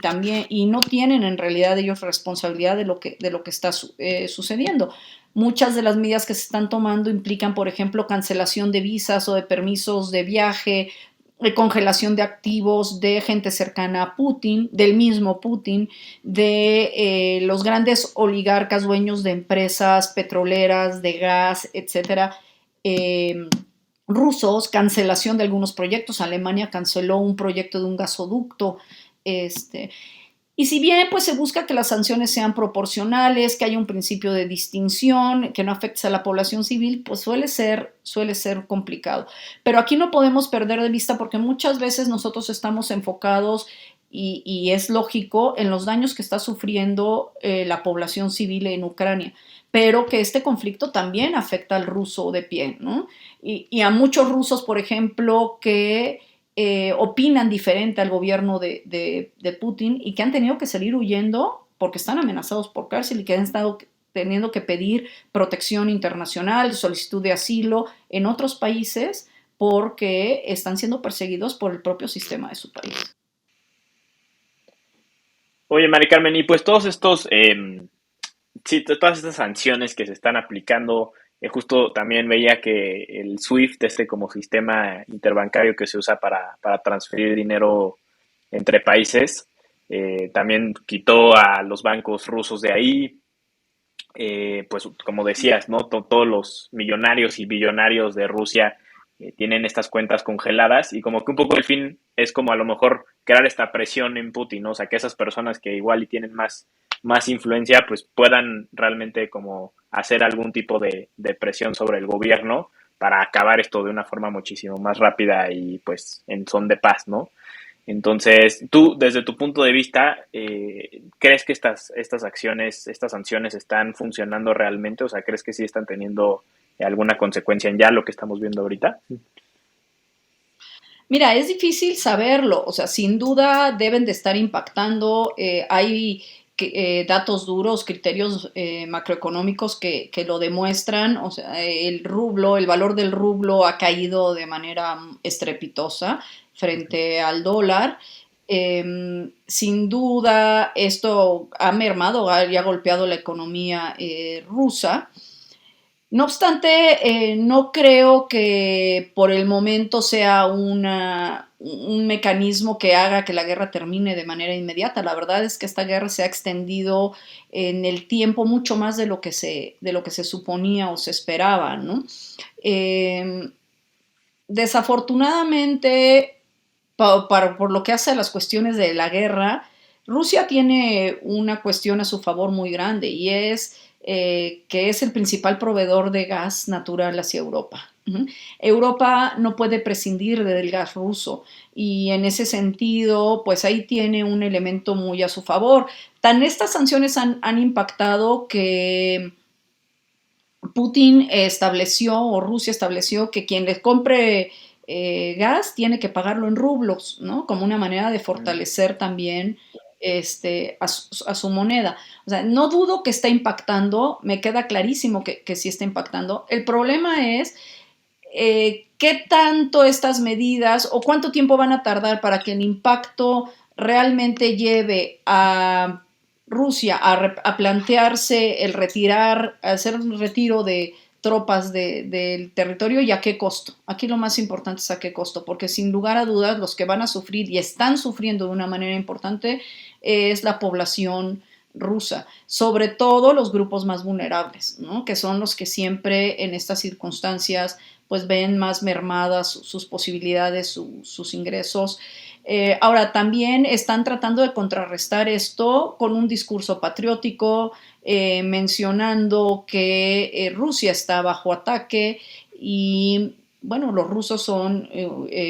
B: no tienen en realidad ellos responsabilidad de lo que está sucediendo. Muchas de las medidas que se están tomando implican, por ejemplo, cancelación de visas o de permisos de viaje, congelación de activos de gente cercana a Putin, del mismo Putin, de los grandes oligarcas dueños de empresas petroleras, de gas, etcétera, rusos, cancelación de algunos proyectos. Alemania canceló un proyecto de un gasoducto, y si bien pues se busca que las sanciones sean proporcionales, que haya un principio de distinción, que no afecte a la población civil, pues suele ser complicado. Pero aquí no podemos perder de vista, porque muchas veces nosotros estamos enfocados, y es lógico, en los daños que está sufriendo la población civil en Ucrania, pero que este conflicto también afecta al ruso de pie, ¿no? Y a muchos rusos, por ejemplo, que opinan diferente al gobierno de Putin y que han tenido que salir huyendo porque están amenazados por cárcel y que han estado teniendo que pedir protección internacional, solicitud de asilo en otros países porque están siendo perseguidos por el propio sistema de su país.
A: Oye, Mari Carmen, y pues todos estos, sí, todas estas sanciones que se están aplicando, justo también veía que el SWIFT, este como sistema interbancario que se usa para transferir dinero entre países, también quitó a los bancos rusos de ahí. Pues como decías, ¿no? Todos los millonarios y billonarios de Rusia tienen estas cuentas congeladas y como que un poco el fin es como a lo mejor crear esta presión en Putin, ¿no? O sea, que esas personas que igual y tienen más influencia, pues puedan realmente como hacer algún tipo de presión sobre el gobierno para acabar esto de una forma muchísimo más rápida y pues en son de paz, ¿no? Entonces, tú, desde tu punto de vista, ¿crees que estas acciones, estas sanciones están funcionando realmente? O sea, ¿crees que sí están teniendo alguna consecuencia en ya lo que estamos viendo ahorita?
B: Mira, es difícil saberlo, o sea, sin duda deben de estar impactando, hay datos duros, criterios macroeconómicos que lo demuestran, o sea, el rublo, el valor del rublo ha caído de manera estrepitosa frente al dólar. Sin duda, esto ha mermado y ha golpeado la economía rusa. No obstante, no creo que por el momento sea un mecanismo que haga que la guerra termine de manera inmediata. La verdad es que esta guerra se ha extendido en el tiempo mucho más de lo que se suponía o se esperaba, ¿no? Eh, Desafortunadamente, por lo que hace a las cuestiones de la guerra, Rusia tiene una cuestión a su favor muy grande y es que es el principal proveedor de gas natural hacia Europa. Uh-huh. Europa no puede prescindir del gas ruso y en ese sentido, pues ahí tiene un elemento muy a su favor. Tan estas sanciones han impactado que Putin estableció, o Rusia estableció, que quien les compre gas tiene que pagarlo en rublos, ¿no? Como una manera de
A: Mm.
B: fortalecer también a su moneda. O sea, no dudo que está impactando, me queda clarísimo que sí está impactando. El problema es qué tanto estas medidas o cuánto tiempo van a tardar para que el impacto realmente lleve a Rusia a plantearse el hacer un retiro de tropas del territorio y a qué costo. Aquí lo más importante es a qué costo, porque sin lugar a dudas los que van a sufrir y están sufriendo de una manera importante es la población rusa, sobre todo los grupos más vulnerables, ¿no? Que son los que siempre en estas circunstancias pues ven más mermadas sus posibilidades, sus ingresos. Ahora, también están tratando de contrarrestar esto con un discurso patriótico, mencionando que Rusia está bajo ataque y, bueno, los rusos son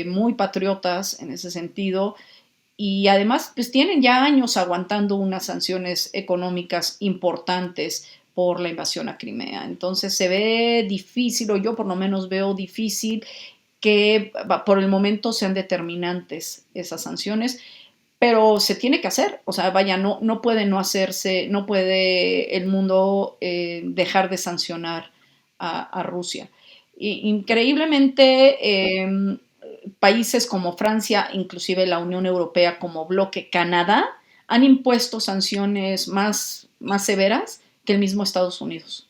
B: muy patriotas en ese sentido y además pues tienen ya años aguantando unas sanciones económicas importantes por la invasión a Crimea. Entonces se ve difícil, o yo por lo menos veo difícil que por el momento sean determinantes esas sanciones, pero se tiene que hacer, o sea, vaya, no puede no hacerse, no puede el mundo dejar de sancionar a Rusia. Increíblemente, países como Francia, inclusive la Unión Europea como bloque, Canadá, han impuesto sanciones más severas que el mismo Estados Unidos.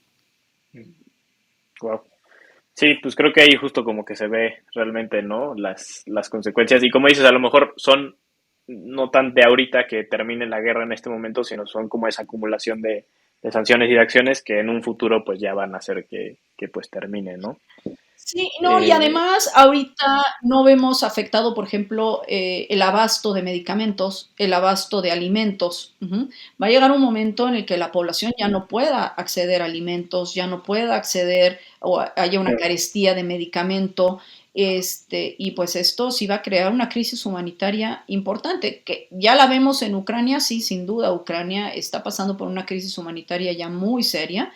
A: Wow. Sí, pues creo que ahí justo como que se ve realmente, ¿no? Las consecuencias. Y como dices, a lo mejor son no tan de ahorita que termine la guerra en este momento, sino son como esa acumulación de sanciones y de acciones que en un futuro pues ya van a hacer que pues termine, ¿no?
B: Sí, no, y
A: Eh,
B: además ahorita no vemos afectado, por ejemplo, el abasto de medicamentos, el abasto de alimentos. Ujú. Va a llegar un momento en el que la población ya no pueda acceder a alimentos, ya no pueda acceder o haya una carestía de medicamento, y pues esto sí va a crear una crisis humanitaria importante, que ya la vemos en Ucrania, sí, sin duda, Ucrania está pasando por una crisis humanitaria ya muy seria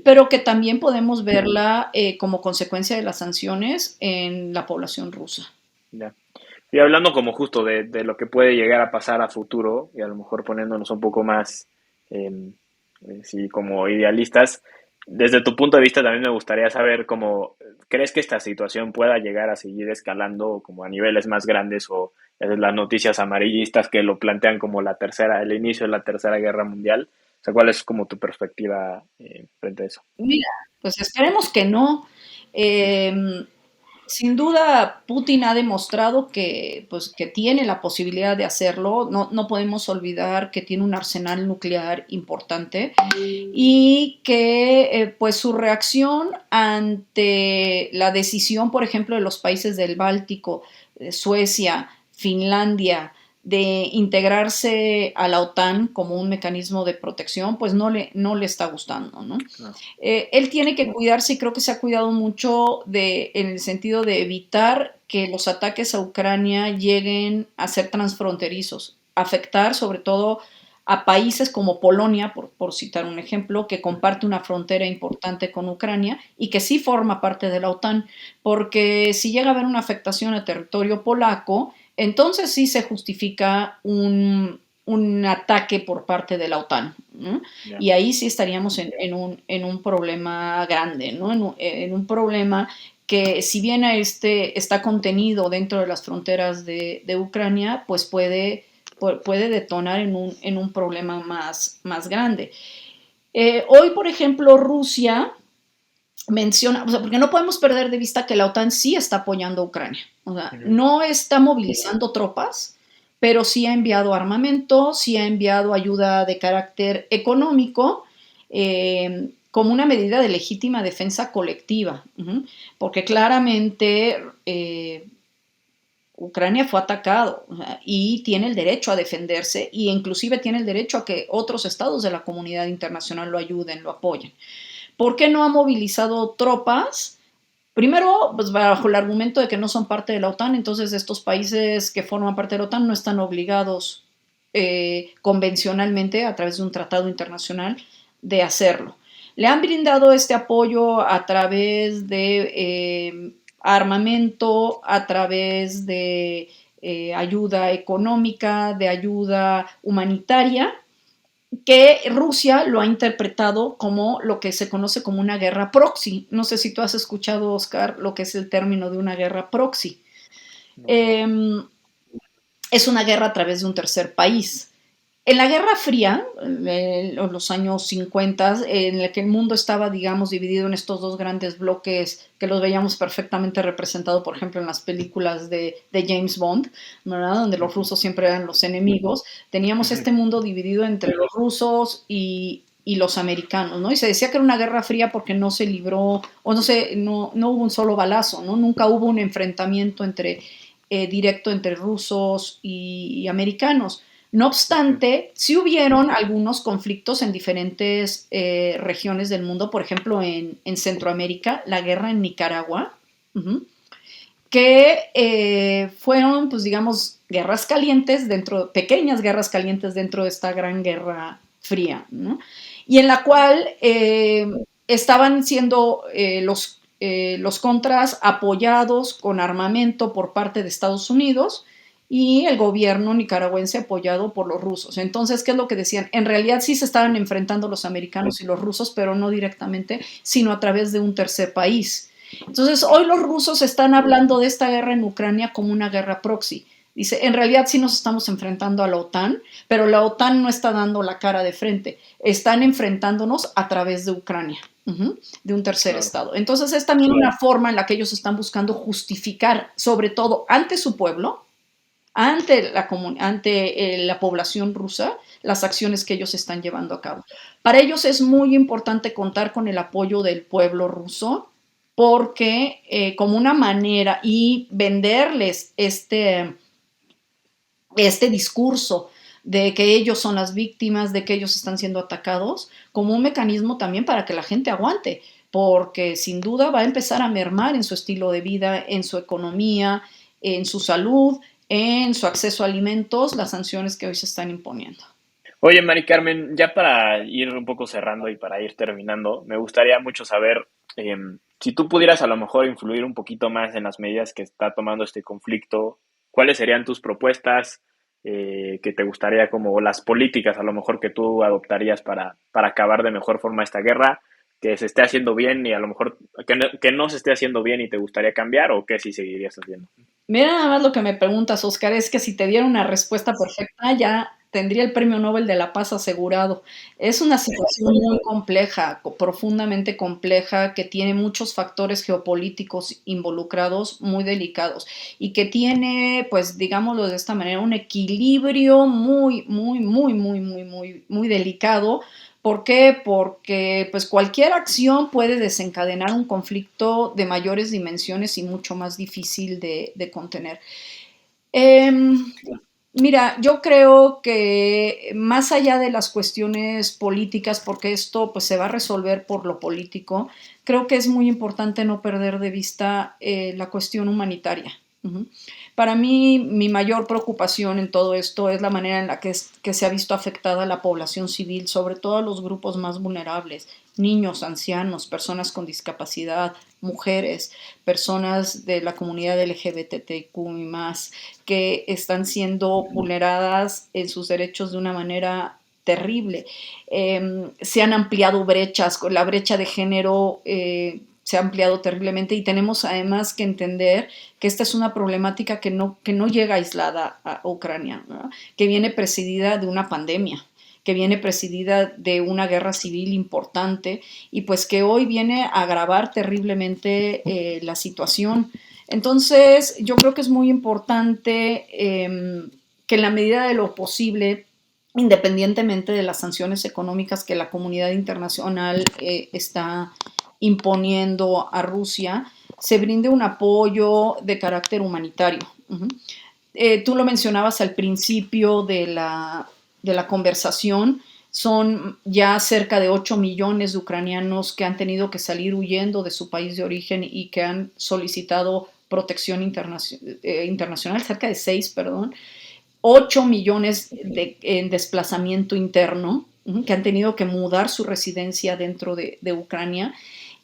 B: pero que también podemos verla como consecuencia de las sanciones en la población rusa.
A: ya. Y hablando como justo de lo que puede llegar a pasar a futuro, y a lo mejor poniéndonos un poco más eh, sí, como idealistas. Desde tu punto de vista también me gustaría saber cómo crees que esta situación pueda llegar a seguir escalando como a niveles más grandes o las noticias amarillistas que lo plantean como el inicio de la Tercera Guerra Mundial. O sea, ¿cuál es como tu perspectiva frente a eso?
B: Mira, pues esperemos que no. Eh, Sin duda, Putin ha demostrado que, pues, que tiene la posibilidad de hacerlo. No, no podemos olvidar que tiene un arsenal nuclear importante y que pues su reacción ante la decisión, por ejemplo, de los países del Báltico, Suecia, Finlandia, de integrarse a la OTAN como un mecanismo de protección, pues no le está gustando, ¿no?
A: Claro.
B: Él tiene que cuidarse y creo que se ha cuidado mucho en el sentido de evitar que los ataques a Ucrania lleguen a ser transfronterizos, afectar sobre todo a países como Polonia, por citar un ejemplo, que comparte una frontera importante con Ucrania y que sí forma parte de la OTAN, porque si llega a haber una afectación al territorio polaco, entonces sí se justifica un ataque por parte de la OTAN, ¿no?
A: Ya.
B: Y ahí sí estaríamos en un problema grande, ¿no? En un problema que si bien está contenido dentro de las fronteras de Ucrania, pues puede detonar en un problema más grande. Hoy, por ejemplo, Rusia menciona, o sea, porque no podemos perder de vista que la OTAN sí está apoyando a Ucrania. O sea,
A: Ujú.
B: no está movilizando tropas, pero sí ha enviado armamento, sí ha enviado ayuda de carácter económico, como una medida de legítima defensa colectiva, porque claramente Ucrania fue atacado, o sea, y tiene el derecho a defenderse e inclusive tiene el derecho a que otros estados de la comunidad internacional lo ayuden, lo apoyen. ¿Por qué no ha movilizado tropas? Primero, pues bajo el argumento de que no son parte de la OTAN, entonces estos países que forman parte de la OTAN no están obligados convencionalmente a través de un tratado internacional de hacerlo. Le han brindado este apoyo a través de armamento, a través de ayuda económica, de ayuda humanitaria, que Rusia lo ha interpretado como lo que se conoce como una guerra proxy. No sé si tú has escuchado, Oscar, lo que es el término de una guerra proxy.
A: No, no.
B: Eh, es una guerra a través de un tercer país. En la Guerra Fría, en los años 50, en el que el mundo estaba, digamos, dividido en estos dos grandes bloques que los veíamos perfectamente representados, por ejemplo, en las películas de James Bond, ¿verdad? Donde los
A: Ujú.
B: rusos siempre eran los enemigos, teníamos
A: Ujú.
B: este mundo dividido entre los rusos y los americanos, ¿no? Y se decía que era una guerra fría porque no se libró, o no hubo un solo balazo, ¿no? Nunca hubo un enfrentamiento directo entre rusos y americanos. No
A: Ujú.
B: obstante, sí hubieron algunos conflictos en diferentes regiones del mundo, por ejemplo, en Centroamérica, la guerra en Nicaragua, que fueron, pues digamos, guerras calientes pequeñas guerras calientes dentro de esta gran guerra fría, ¿no? Y en la cual estaban siendo los contras apoyados con armamento por parte de Estados Unidos y el gobierno nicaragüense apoyado por los rusos. Entonces, ¿qué es lo que decían? En realidad sí se estaban enfrentando los americanos y los rusos, pero no directamente, sino a través de un tercer país. Entonces, hoy los rusos están hablando de esta guerra en Ucrania como una guerra proxy. Dice, en realidad sí nos estamos enfrentando a la OTAN, pero la OTAN no está dando la cara de frente. Están enfrentándonos a través de Ucrania, de un tercer
A: Claro.
B: estado. Entonces es también una forma en la que ellos están buscando justificar, sobre todo ante su pueblo, ante la población rusa, las acciones que ellos están llevando a cabo. Para ellos es muy importante contar con el apoyo del pueblo ruso porque como una manera y venderles este discurso de que ellos son las víctimas, de que ellos están siendo atacados, como un mecanismo también para que la gente aguante, porque sin duda va a empezar a mermar en su estilo de vida, en su economía, en su salud, en su acceso a alimentos, las sanciones que hoy se están imponiendo.
A: Oye, Mari Carmen, ya para ir un poco cerrando y para ir terminando, me gustaría mucho saber si tú pudieras a lo mejor influir un poquito más en las medidas que está tomando este conflicto, ¿cuáles serían tus propuestas? que te gustaría como, o las políticas a lo mejor que tú adoptarías para acabar de mejor forma esta guerra, que se esté haciendo bien y a lo mejor que no se esté haciendo bien y te gustaría cambiar o que sí seguirías haciendo?
B: Mira nada más lo que me preguntas, Oscar, es que si te diera una respuesta perfecta ya tendría el Premio Nobel de la Paz asegurado. Es una situación muy compleja, profundamente compleja, que tiene muchos factores geopolíticos involucrados muy delicados y que tiene, pues digámoslo de esta manera, un equilibrio muy delicado. ¿Por qué? Porque pues cualquier acción puede desencadenar un conflicto de mayores dimensiones y mucho más difícil de contener. Eh, Mira, yo creo que más allá de las cuestiones políticas, porque esto pues se va a resolver por lo político, creo que es muy importante no perder de vista la cuestión humanitaria. Uh-huh. Para mí, mi mayor preocupación en todo esto es la manera en la que se ha visto afectada la población civil, sobre todo los grupos más vulnerables, niños, ancianos, personas con discapacidad, mujeres, personas de la comunidad LGBTQ y más, que están siendo vulneradas en sus derechos de una manera terrible. Se han ampliado brechas, la brecha de género se ha ampliado terriblemente y tenemos además que entender que esta es una problemática que no llega aislada a Ucrania, ¿no? Que viene precedida de una pandemia, que viene precedida de una guerra civil importante y pues que hoy viene a agravar terriblemente la situación. Entonces, yo creo que es muy importante que en la medida de lo posible, independientemente de las sanciones económicas que la comunidad internacional está imponiendo a Rusia, se brinde un apoyo de carácter humanitario. Uh-huh. Tú lo mencionabas al principio de la conversación, son ya cerca de 8 millones de ucranianos que han tenido que salir huyendo de su país de origen y que han solicitado protección internacional, cerca de 6, perdón, 8 millones en desplazamiento interno, que han tenido que mudar su residencia dentro de Ucrania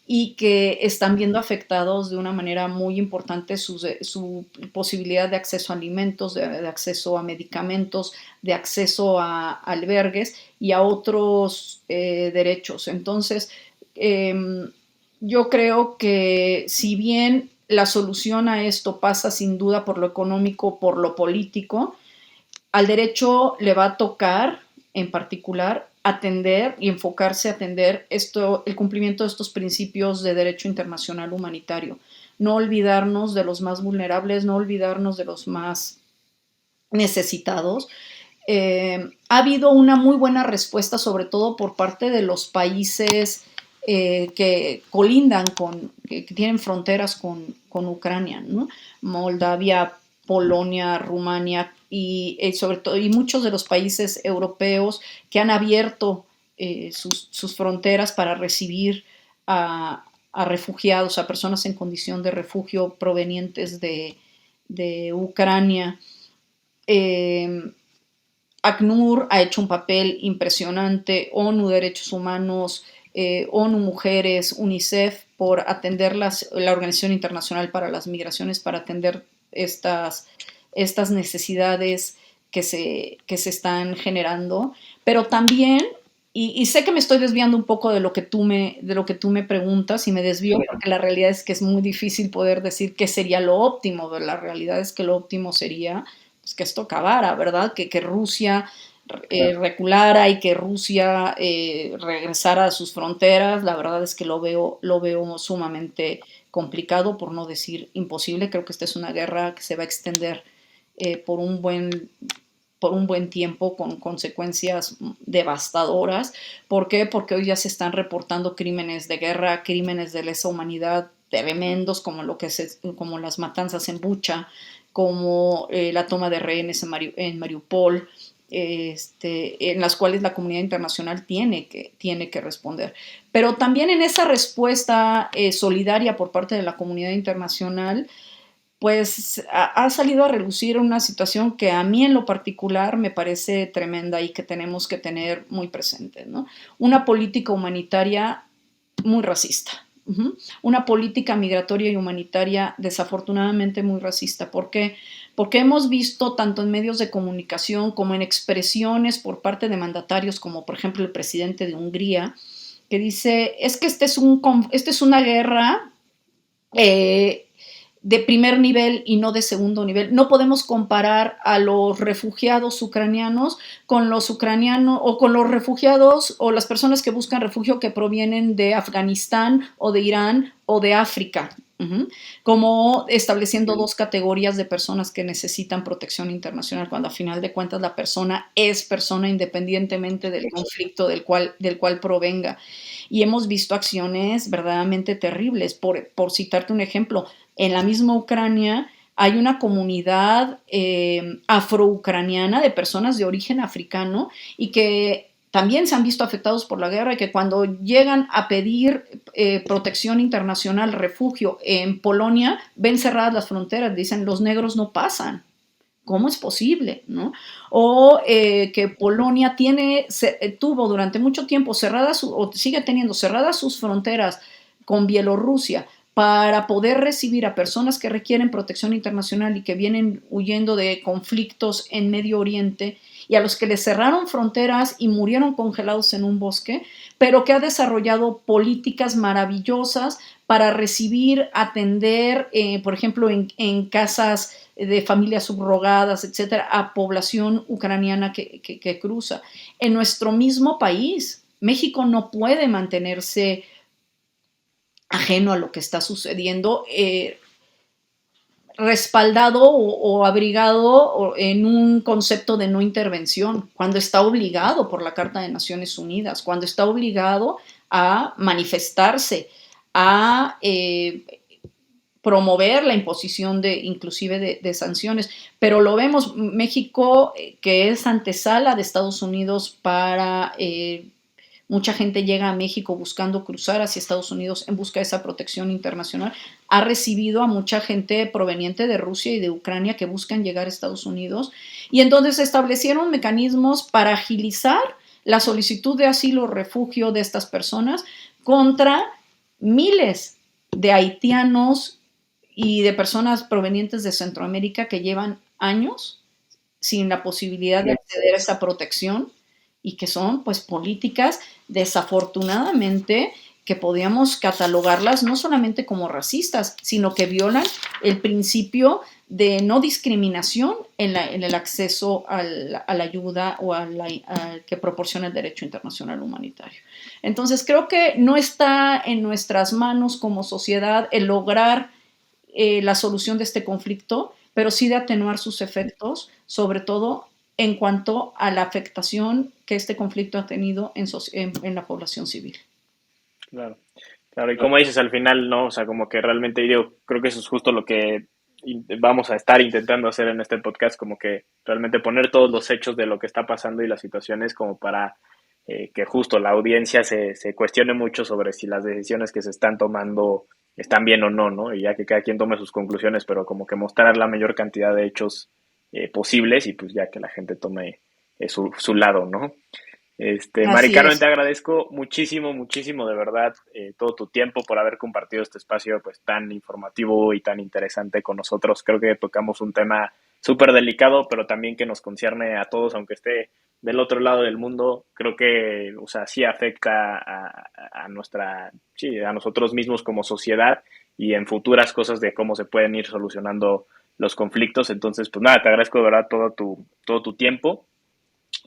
B: y que están viendo afectados de una manera muy importante su posibilidad de acceso a alimentos, de acceso a medicamentos, de acceso a albergues y a otros derechos. Entonces, eh, yo creo que si bien la solución a esto pasa sin duda por lo económico, por lo político, al derecho le va a tocar, en particular, atender y enfocarse a atender el cumplimiento de estos principios de derecho internacional humanitario. No olvidarnos de los más vulnerables, no olvidarnos de los más necesitados. Ha habido una muy buena respuesta, sobre todo por parte de los países que colindan que tienen fronteras con Ucrania, ¿no? Moldavia, Polonia, Rumania y sobre todo y muchos de los países europeos que han abierto sus fronteras para recibir a refugiados, a personas en condición de refugio provenientes de Ucrania. ACNUR ha hecho un papel impresionante, ONU Derechos Humanos, ONU Mujeres, UNICEF, por atender la Organización Internacional para las Migraciones, para atender estas necesidades que se están generando, pero también, y sé que me estoy desviando un poco de lo que tú me preguntas y me desvío porque la realidad es que es muy difícil poder decir qué sería lo óptimo, pero la realidad es que lo óptimo sería pues, que esto acabara, ¿verdad? Que Rusia reculara y que Rusia regresara a sus fronteras, la verdad es que lo veo sumamente complicado, por no decir imposible. Creo que esta es una guerra que se va a extender por un buen tiempo con consecuencias devastadoras. ¿Por qué? Porque hoy ya se están reportando crímenes de guerra, crímenes de lesa humanidad tremendos como como las matanzas en Bucha, como la toma de rehenes en Mariupol, en las cuales la comunidad internacional tiene que responder. Pero también en esa respuesta solidaria por parte de la comunidad internacional, pues ha salido a relucir una situación que a mí en lo particular me parece tremenda y que tenemos que tener muy presente, ¿no? Una política humanitaria muy racista, Una política migratoria y humanitaria desafortunadamente muy racista. ¿Por qué? Porque hemos visto tanto en medios de comunicación como en expresiones por parte de mandatarios como por ejemplo el presidente de Hungría, que dice, es que este es una guerra de primer nivel y no de segundo nivel. No podemos comparar a los refugiados ucranianos con los ucranianos o con los refugiados o las personas que buscan refugio que provienen de Afganistán o de Irán o de África. Como estableciendo dos categorías de personas que necesitan protección internacional, cuando a final de cuentas la persona es persona independientemente del conflicto del cual provenga. Y hemos visto acciones verdaderamente terribles. Por citarte un ejemplo, en la misma Ucrania hay una comunidad afroucraniana de personas de origen africano y que también se han visto afectados por la guerra y que cuando llegan a pedir protección internacional, refugio en Polonia, ven cerradas las fronteras, dicen los negros no pasan. ¿Cómo es posible? ¿No? O que Polonia tuvo durante mucho tiempo cerradas, o sigue teniendo cerradas sus fronteras con Bielorrusia para poder recibir a personas que requieren protección internacional y que vienen huyendo de conflictos en Medio Oriente y a los que les cerraron fronteras y murieron congelados en un bosque, pero que ha desarrollado políticas maravillosas para recibir, atender, por ejemplo, en casas de familias subrogadas, etcétera, a población ucraniana que cruza. En nuestro mismo país, México no puede mantenerse ajeno a lo que está sucediendo, respaldado o abrigado en un concepto de no intervención, cuando está obligado por la Carta de Naciones Unidas, cuando está obligado a manifestarse, a promover la imposición inclusive de sanciones, pero lo vemos, México, que es antesala de Estados Unidos para mucha gente llega a México buscando cruzar hacia Estados Unidos en busca de esa protección internacional. Ha recibido a mucha gente proveniente de Rusia y de Ucrania que buscan llegar a Estados Unidos. Y entonces se establecieron mecanismos para agilizar la solicitud de asilo o refugio de estas personas contra miles de haitianos y de personas provenientes de Centroamérica que llevan años sin la posibilidad de acceder a esa protección y que son pues políticas desafortunadamente que podríamos catalogarlas no solamente como racistas, sino que violan el principio de no discriminación en el acceso a la ayuda o que proporciona el derecho internacional humanitario. Entonces creo que no está en nuestras manos como sociedad el lograr la solución de este conflicto, pero sí de atenuar sus efectos, sobre todo en cuanto a la afectación que este conflicto ha tenido en la población civil.
A: Claro, claro, y como dices al final, ¿no? O sea, como que realmente yo creo que eso es justo lo que vamos a estar intentando hacer en este podcast, como que realmente poner todos los hechos de lo que está pasando y las situaciones como para que justo la audiencia se cuestione mucho sobre si las decisiones que se están tomando están bien o no, ¿no? Y ya que cada quien tome sus conclusiones, pero como que mostrar la mayor cantidad de hechos posibles y pues ya que la gente tome su lado, ¿no? Mari Carmen, te agradezco muchísimo, muchísimo de verdad todo tu tiempo por haber compartido este espacio pues tan informativo y tan interesante con nosotros. Creo que tocamos un tema súper delicado, pero también que nos concierne a todos, aunque esté del otro lado del mundo. Creo que, o sea, sí afecta a nosotros mismos como sociedad y en futuras cosas de cómo se pueden ir solucionando los conflictos. Entonces, pues nada, te agradezco de verdad todo tu tiempo.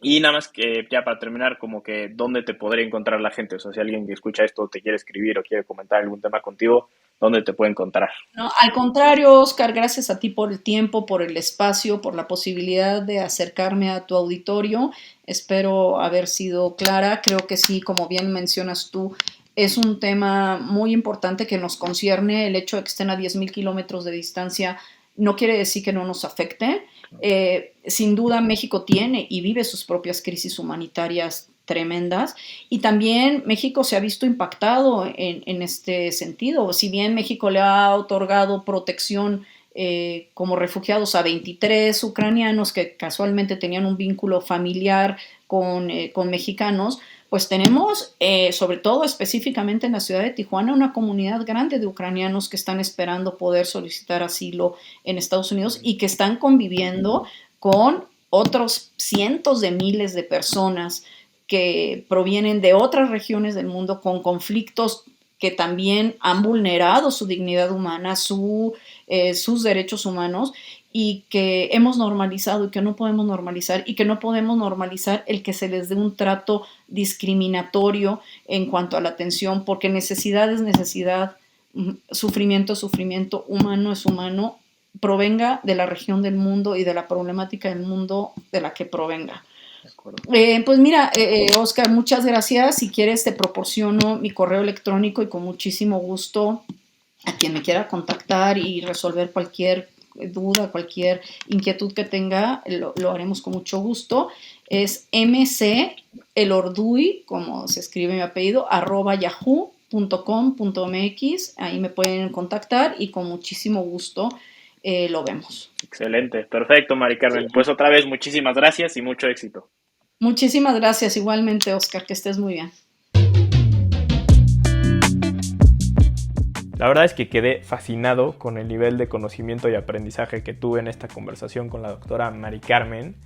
A: Y nada más que ya para terminar, como que dónde te podría encontrar la gente, o sea, si alguien que escucha esto te quiere escribir o quiere comentar algún tema contigo, ¿dónde te puede encontrar?
B: No, al contrario, Oscar, gracias a ti por el tiempo, por el espacio, por la posibilidad de acercarme a tu auditorio. Espero haber sido clara. Creo que sí, como bien mencionas tú, es un tema muy importante que nos concierne. El hecho de que estén a 10,000 kilómetros de distancia no quiere decir que no nos afecte. Sin duda México tiene y vive sus propias crisis humanitarias tremendas y también México se ha visto impactado en este sentido. Si bien México le ha otorgado protección como refugiados a 23 ucranianos que casualmente tenían un vínculo familiar con mexicanos, pues tenemos, sobre todo específicamente en la ciudad de Tijuana, una comunidad grande de ucranianos que están esperando poder solicitar asilo en Estados Unidos y que están conviviendo con otros cientos de miles de personas que provienen de otras regiones del mundo con conflictos que también han vulnerado su dignidad humana, sus derechos humanos, y que hemos normalizado y que no podemos normalizar, y que no podemos normalizar el que se les dé un trato discriminatorio en cuanto a la atención, porque necesidad es necesidad, sufrimiento es sufrimiento, humano es humano, provenga de la región del mundo y de la problemática del mundo de la que provenga. Pues mira, Oscar, muchas gracias. Si quieres te proporciono mi correo electrónico y con muchísimo gusto a quien me quiera contactar y resolver cualquier duda, cualquier inquietud que tenga, lo haremos con mucho gusto. Es mcelorduy, como se escribe mi apellido, @yahoo.com.mx. Ahí me pueden contactar y con muchísimo gusto lo vemos.
A: Excelente, perfecto, Mari Carmen. Sí. Pues otra vez, muchísimas gracias y mucho éxito.
B: Muchísimas gracias, igualmente, Oscar, que estés muy bien.
A: La verdad es que quedé fascinado con el nivel de conocimiento y aprendizaje que tuve en esta conversación con la doctora Mari Carmen.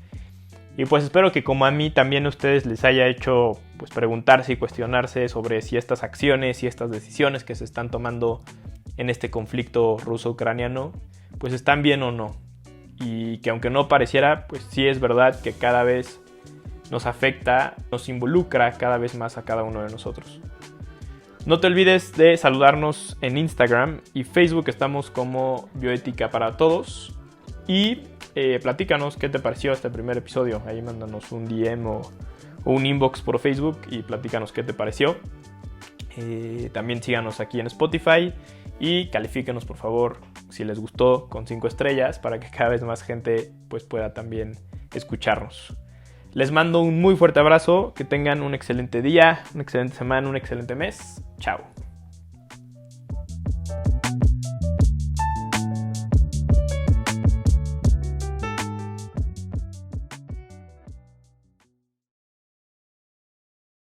A: Y pues espero que como a mí también a ustedes les haya hecho pues preguntarse y cuestionarse sobre si estas acciones y estas decisiones que se están tomando en este conflicto ruso-ucraniano pues están bien o no. Y que aunque no pareciera, pues sí es verdad que cada vez nos afecta, nos involucra cada vez más a cada uno de nosotros. No te olvides de saludarnos en Instagram y Facebook, estamos como Bioética para Todos. Y platícanos qué te pareció este primer episodio. Ahí mándanos un DM o un inbox por Facebook y platícanos qué te pareció. También síganos aquí en Spotify y califíquenos por favor si les gustó con 5 estrellas para que cada vez más gente pues, pueda también escucharnos. Les mando un muy fuerte abrazo, que tengan un excelente día, una excelente semana, un excelente mes. Chao.